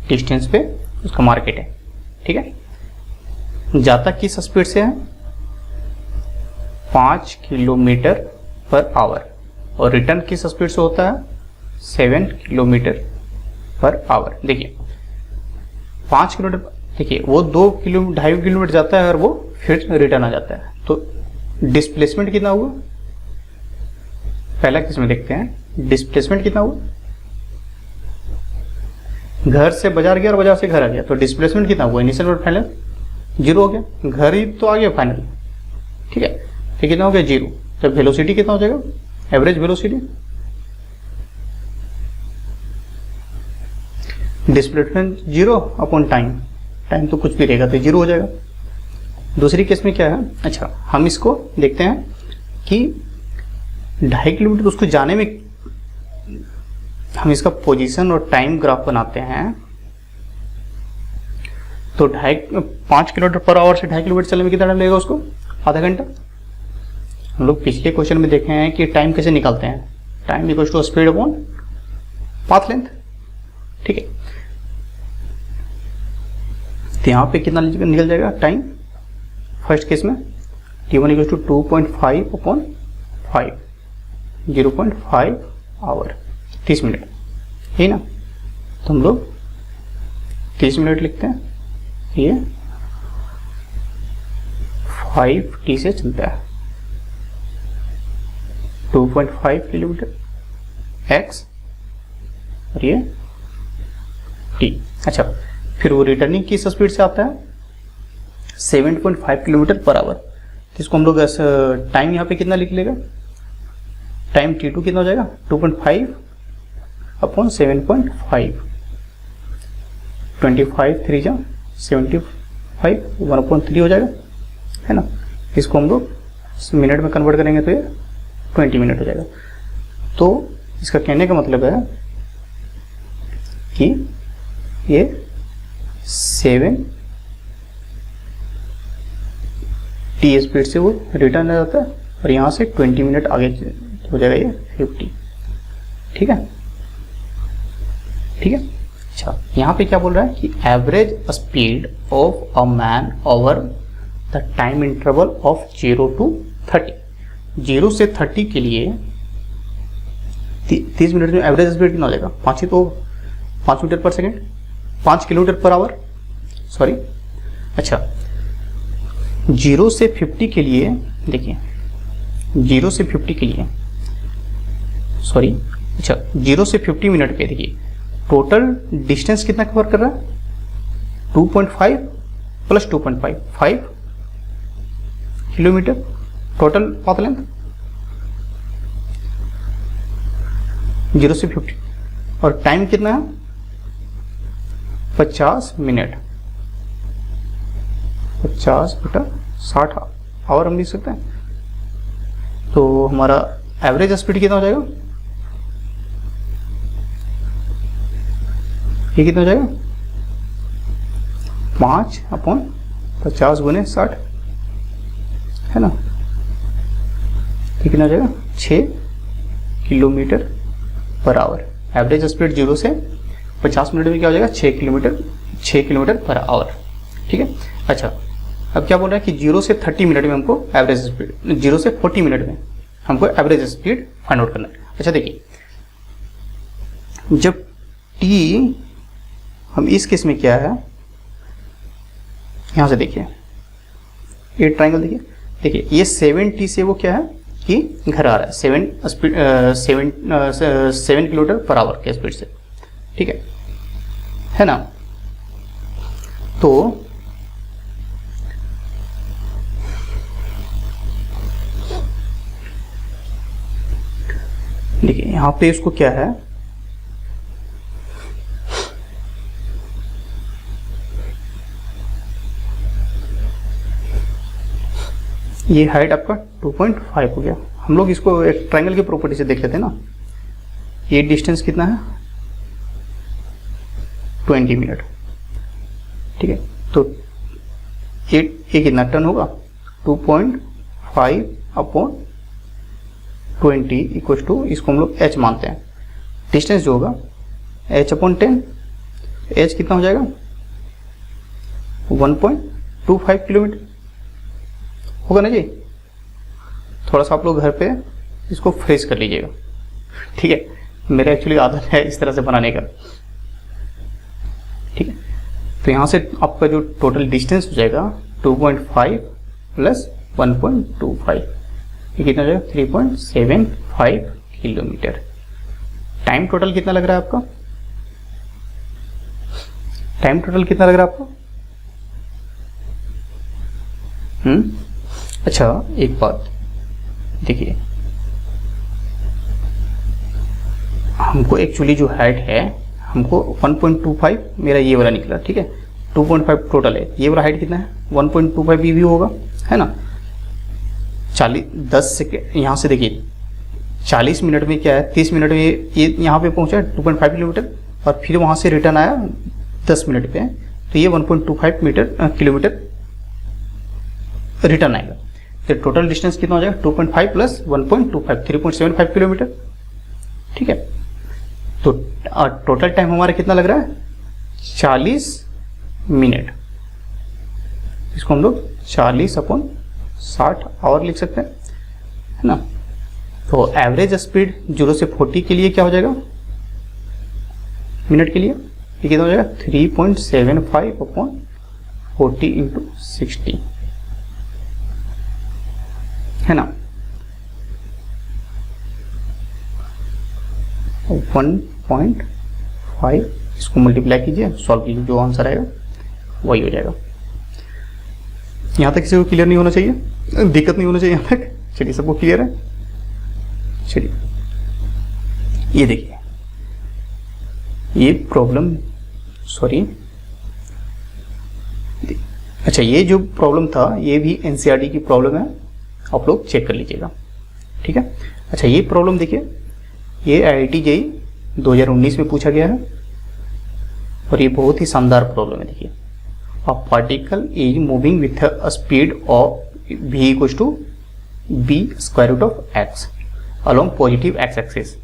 डिस्टेंस पे उसका मार्केट है, ठीक है। जाता किस स्पीड से है, 5 किलोमीटर पर आवर, और रिटर्न किस स्पीड से होता है, 7 किलोमीटर पर आवर। देखिए 5 किलोमीटर, देखिए वो 2.5 किलोमीटर जाता है और वो फिर रिटर्न आ जाता है, तो डिस्प्लेसमेंट कितना हुआ, पहला केस में देखते हैं, डिस्प्लेसमेंट कितना हुआ, घर से बाजार गया और बाजार से घर आ गया, तो डिस्प्लेसमेंट कितना हुआ, इनिशियल और फाइनल 0 हो गया, घर ही तो आ गया फाइनल, ठीक है। फिर कितना हो गया 0, तो वेलोसिटी कितना हो जाएगा, average velocity, displacement 0 upon time, time तो कुछ भी रहेगा तो 0 हो जाएगा। दूसरी केस में क्या है, अच्छा हम इसको देखते हैं कि 2.5 किलोमीटर उसको जाने में, हम इसका पोजीशन और टाइम ग्राफ बनाते हैं, तो 5 किलोमीटर पर आवर से 2.5 किलोमीटर चलने में कितना टाइम लगेगा उसको, आधा घंटा। हम लोग पिछले क्वेश्चन में देखे हैं कि टाइम कैसे निकालते हैं, time equal to speed upon path length, ठीक है। तो यहाँ पे कितना निकल जाएगा टाइम, फर्स्ट केस में t1 equal to 2.5 upon 5, 0.5 hour, 30 minute, है ना। तो हम लोग 30 मिनट लिखते हैं, ये 5t से चलता है, 2.5 किलोमीटर x और ये t। अच्छा फिर वो रिटर्निंग किस स्पीड से आता है, 7.5 किलोमीटर पर आवर। तो इसको हम लोग टाइम यहाँ पे कितना लिख लेगा, टाइम t2 कितना हो जाएगा, 2.5 अपॉन 7.5, 25 3 जा 75, 1/3 हो जाएगा, है ना। इसको हम लोग मिनट में कन्वर्ट करेंगे तो ये 20 मिनट हो जाएगा। तो इसका कहने का मतलब है कि ये 7 टी स्पीड से वो रिटर्न आ जाता है, और यहाँ से 20 मिनट आगे हो जाएगा ये 50, ठीक है, ठीक है। अच्छा यहाँ पे क्या बोल रहा है कि average speed of a man over the time interval of 0 to 30, 0 से 30 के लिए 30 मिनट में एवरेज स्पीड कितना हो जाएगा, 5 ही तो, 5 मीटर पर second, 5 kilometer per our, sorry. अच्छा 0 से 50 के लिए देखिए, 0 से 50 के लिए, सॉरी, अच्छा 0 से 50 मिनट पे देखिए टोटल डिस्टेंस कितना कवर कर रहा है, 2.5 plus 2.5, 5 kilometre total path length, 0 से 50, और टाइम कितना है 50 मिनट, 50 बटा 60 आवर हम लिख सकते हैं। तो हमारा एवरेज स्पीड कितना हो जाएगा, ये कितना हो जाएगा 5/50 गुने 60 है ना, ये कितना हो जाएगा 6 kilometre per our. Average speed 0 से 50 मिनट में क्या हो जाएगा 6 किलोमीटर पर आवर। ठीक है। अच्छा अब क्या बोल रहा है कि 0 से 30 मिनट में हमको एवरेज स्पीड, 0 से 40 मिनट में हमको एवरेज स्पीड फाइंड आउट करना है। अच्छा देखिए, जब t, हम इस केस में क्या है, यहां से देखिए ये ट्राइंगल देखिए ये 7t से वो क्या है कि घर आ रहा है 7 किलोमीटर पर आवर के स्पीड से। ठीक है ना। तो देखिए यहां पे इसको क्या है, ये हाइट आपका 2.5 हो गया। हम लोग इसको एक ट्रायंगल की प्रॉपर्टी से देख लेते हैं ना। ये डिस्टेंस कितना है 20 मिनट। ठीक है। तो ये कितना टन होगा 2.5/20 इक्वल टू, इसको हम लोग h मानते हैं। डिस्टेंस जो होगा h/10, h कितना हो जाएगा 1.25 किलोमीटर होगा ना जी। थोड़ा सा आप लोग घर पे इसको फ्रेश कर लीजिएगा। ठीक है, मेरा एक्चुअली आदत है इस तरह से बनाने का। ठीक है। तो यहाँ से आपका जो टोटल डिस्टेंस हो जाएगा 2.5 प्लस 1.25, ये कितना हो जाएगा 3.75 किलोमीटर। टाइम टोटल कितना लग रहा है आपका, टाइम टोटल कितना लग रहा है आपको? अच्छा एक बात देखिए, हमको एक्चुअली जो हाइट है हमको 1.25 मेरा ये वाला निकला। ठीक है, 2.5 टोटल है। ये वाला हाइट कितना है 1.25 भी होगा, है ना। 10 सेकेंड यहाँ से देखिए 40 मिनट में क्या है, 30 मिनट में ये यहाँ पे पहुंचा 2.5 किलोमीटर, और फिर वहाँ से रिटर्न आया 10 मिनट पे, तो ये 1.25 किलोमीटर रिटर्न आएगा। तो टोटल डिस्टेंस कितना हो जाएगा 2.5 प्लस 1.25 3.75 किलोमीटर। ठीक है। तो टोटल टाइम हमारा कितना लग रहा है 40 मिनट। इसको हम लोग 40/60 आवर लिख सकते हैं, है ना। तो एवरेज स्पीड 0 से 40 के लिए क्या हो जाएगा मिनट के लिए, ये कितना हो जाएगा 3.75/40 × 60, है ना। 1.5 इसको मल्टीप्लाई कीजिए, सॉल्व कीजिए, जो आंसर आएगा वही हो जाएगा। यहाँ तक किसी को क्लियर नहीं होना चाहिए, दिक्कत नहीं होना चाहिए यहाँ तक। चलिए सबको क्लियर है। चलिए ये देखिए, ये प्रॉब्लम, सॉरी, अच्छा ये जो प्रॉब्लम था ये भी एनसीईआरटी की प्रॉब्लम है, आप लोग चेक कर लीजिएगा। ठीक है। अच्छा ये प्रॉब्लम देखिए, ये IIT JEE 2019 में पूछा गया है, और ये बहुत ही शानदार प्रॉब्लम है। देखिए, a particle is moving with a speed of v equals to b square root of x along positive x axis.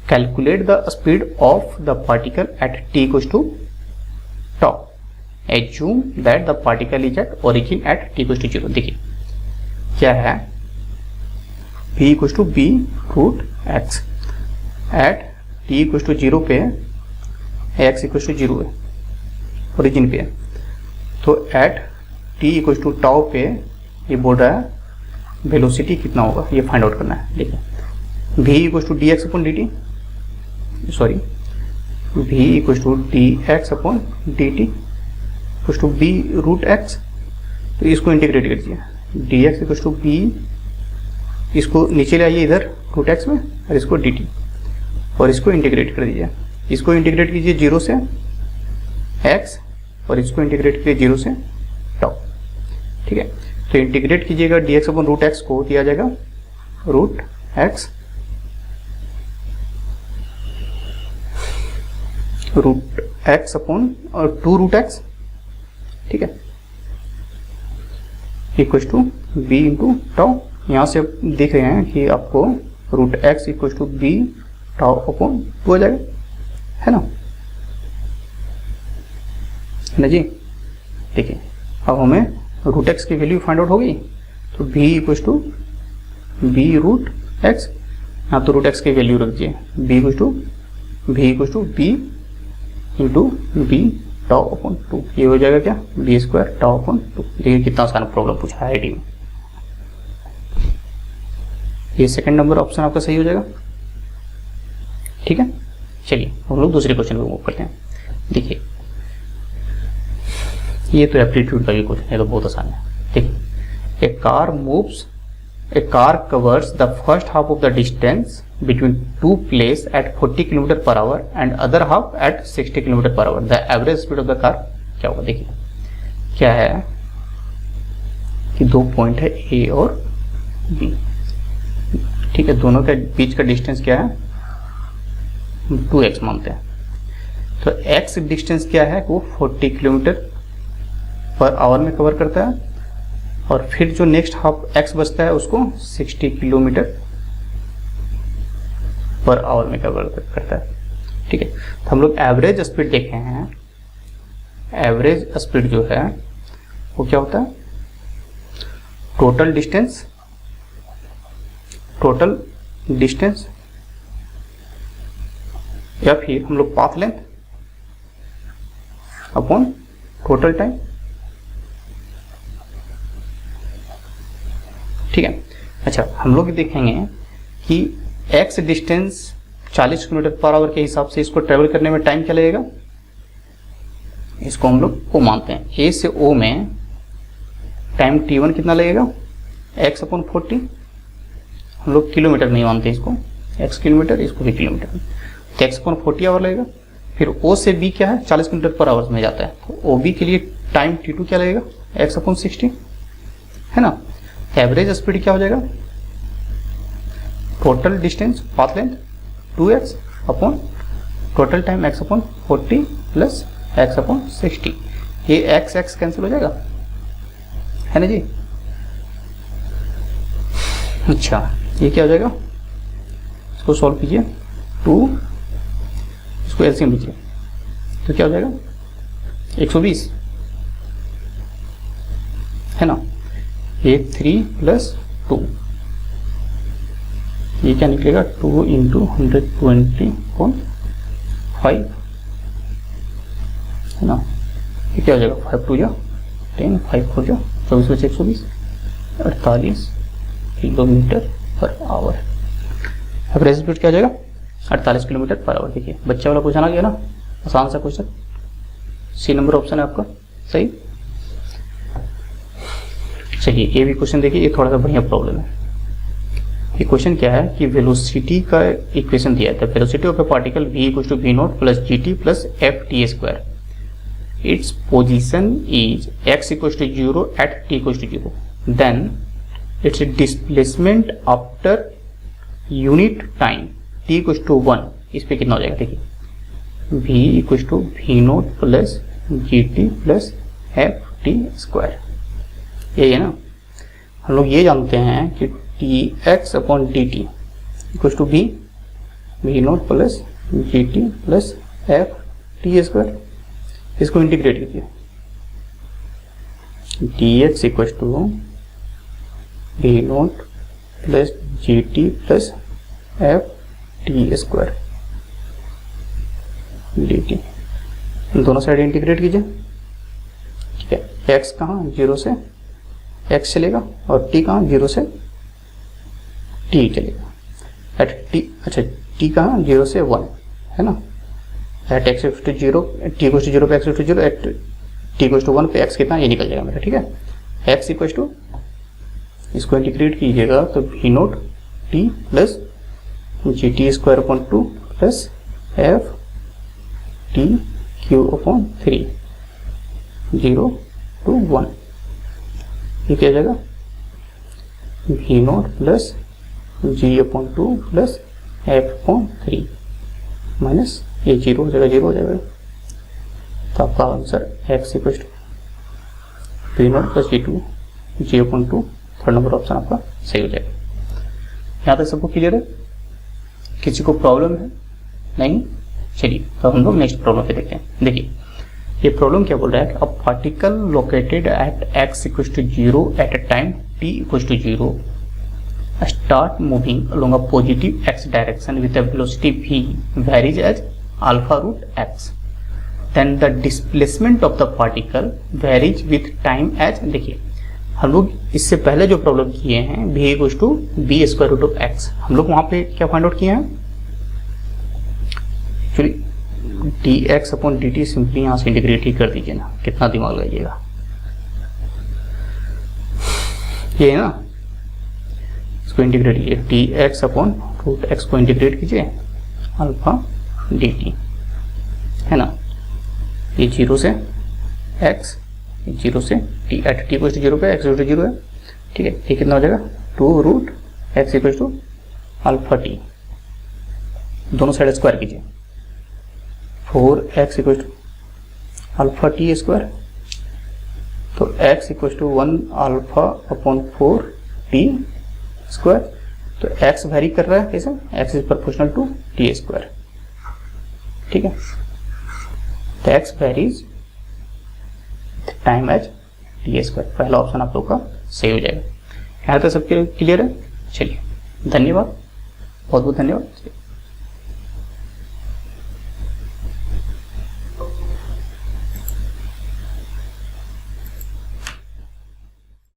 Calculate the speed of the particle at t equals to tau। Assume that the particle is at origin at t equals to 0। देखिए क्या है, v equals to b root x at t equals to 0 पे x equals to 0 है, origin पे है। तो at t equals to tau पे ये बोल रहा है वेलोसिटी कितना होगा, ये फाइंड आउट करना है। देखिए v equals to dx upon dt, sorry v equals to dx upon dt equals to b root x। तो इसको इंटीग्रेट कर दीजिए, dx इक्वल्स टू b, इसको नीचे ले आइए इधर रूट x में, और इसको dt, और इसको इंटीग्रेट कर दीजिए। इसको इंटीग्रेट कीजिए 0 से x, और इसको इंटीग्रेट कीजिए 0 से टाउ। ठीक है। तो इंटीग्रेट कीजिएगा dx अपॉन रूट एक्स को, दिया जाएगा रूट एक्स अपॉन और 2 रूट एक्स, ठीक है, equal to b into tau. यहाँ से आप देख रहे हैं कि आपको root x equal to b tau upon 2 हो जाएगा, है ना जी। देखिए अब हमें रूट एक्स की वैल्यू फाइंड आउट हो गई, तो b equal to b root x, यहाँ तो रूट एक्स की वैल्यू रख दीजिए, b equal to b into b tau upon 2, ये हो जाएगा क्या, बी स्क्वायर टाउ अपॉन 2। देखिए कितना आसान प्रॉब्लम पूछा है आईडी में। ये सेकंड नंबर ऑप्शन आपका सही हो जाएगा, ठीक है। चलिए हम लोग दूसरे क्वेश्चन को मूव करते हैं। देखिए ये तो एप्टीट्यूड का भी क्वेश्चन है, तो बहुत आसान है। देखिए a car covers the first half of the distance between 2 place at 40 kilometer per hour and other half at 60 kilometer per hour, the average speed of the car क्या होगा। देखिए क्या है कि 2 पॉइंट है ए और बी, ठीक है, दोनों के बीच का डिस्टेंस क्या है, 2x मानते हैं। तो x डिस्टेंस क्या है, वो 40 किलोमीटर पर आवर में कवर करता है, और फिर जो नेक्स्ट हाफ x बचता है उसको 60 किलोमीटर पर आवर में कवर करता है, ठीक है। तो हम लोग एवरेज स्पीड देखे हैं, एवरेज स्पीड जो है वो क्या होता है, टोटल डिस्टेंस या फिर हम लोग path length upon total time, ठीक है। अच्छा हम लोग देखेंगे कि x distance 40 kilometer per our के हिसाब से इसको ट्रेवल करने में टाइम क्या लगेगा, इसको हम लोग O मानते हैं। A से O में टाइम t1 कितना लगेगा, x अपॉन 40, हम लोग किलोमीटर नहीं मानते इसको, x किलोमीटर, इसको भी किलोमीटर, तो x अपॉन 40 आवर लगेगा। फिर O से B क्या है, 40 किलोमीटर पर आवर में जाता है, तो OB के लिए टाइम t2 क्या लगेगा, x अपॉन 60, है ना। एवरेज स्पीड क्या हो जाएगा, total distance path length 2x upon total time x upon 40 plus x upon 60, ये x कैंसिल हो जाएगा, है ना जी। अच्छा ये क्या हो जाएगा, इसको सॉल्व कीजिए, 2 इसको एलसीएम लीजिए, तो क्या हो जाएगा 120, है ना। ये 3 प्लस 2, ये क्या निकलेगा 2 इंटू 120.5, है ना। ये क्या हो जाएगा 5 2 जा 10, 5 4 जा 24 बचे 120, 48 kilometre per our. Average speed क्या हो जाएगा 48 किलोमीटर पर आवर। देखिए बच्चे वाला क्वेश्चन आ गया ना, आसान सा क्वेश्चन, सी नंबर ऑप्शन है आपका सही। चलिए ये भी क्वेश्चन देखिए, ये थोड़ा सा बढ़िया प्रॉब्लम है। ये क्वेश्चन क्या है कि वेलोसिटी का इक्वेशन दिया था, velocity of a particle v equal to v naught plus gt plus f t square, its position is x equal to 0 at t equal to 0, then its displacement after unit time t equal to 1, इस पे कितना हो जाएगा। देखिए v equal to v naught plus gt plus f t square, यही है ना। हम लोग ये जानते हैं कि dx upon dt equal to v naught plus gt plus f t square, इसको इंटीग्रेट कीजिए, dx equal to v naught plus gt plus f t square dt, दोनों साइड इंटीग्रेट कीजिए, ठीक है। x कहाँ 0 से x चलेगा और t कहाँ 0 से t चलेगा, एट t, अच्छा t कहाँ 0 से 1, है ना। At x equal to 0, t equal to 0 पे x equal to 0, at t equal to 1 पे x कितना, ये निकल जाएगा मेरा, ठीक है। x इक्वल टू, इसको इंटीग्रेट कीजिएगा तो v naught t plus g t square upon 2 plus f t cube upon 3, 0 to 1, ये क्या हो जाएगा वी नॉट प्लस g/2 प्लस f/3 माइनस ये 0 हो जाएगा, 0 हो जाएगा। तो आपका answer x equal to v naught plus g/2 third number option आपका सही हो जाएगा। यहाँ तक सबको क्लियर है? किसी को प्रॉब्लम है? नहीं? चलिए तो हम लोग नेक्स्ट प्रॉब्लम पे देखते हैं। देखिए ये प्रॉब्लम क्या बोल रहा है कि a particle located at x equal to 0 एट a time t equal to 0 start moving along a positive x direction with a velocity v varies as alpha root x, then the displacement of the particle varies with time as, देखिए हम लोग इससे पहले जो problem किए हैं v equal to b square root of x, हम लोग वहां पे क्या फाइंड आउट किए हैं actually dx upon dt simply यहां से इंटीग्रेट ही कर दीजिए ना, कितना दिमाग लगाइएगा, ये है ना, इसको इंटीग्रेट कीजिए dx अपॉन रूट x को इंटीग्रेट कीजिए अल्फा dt, है ना, ये 0 से x, 0 से t at t equal to 0 पे x इक्वल टू 0 है, ठीक है, ये कितना हो जाएगा 2 root x equal to alpha t, दोनों साइड स्क्वायर कीजिए 4x equal to alpha t square, तो x equal to 1 alpha upon 4 t square, तो x वेरी कर रहा है कैसे, x is proportional to t square, ठीक है, तो x varies time as t square, पहला ऑप्शन आप लोग का सही हो जाएगा। यहाँ तक सबके क्लियर है? चलिए धन्यवाद, बहुत बहुत धन्यवाद।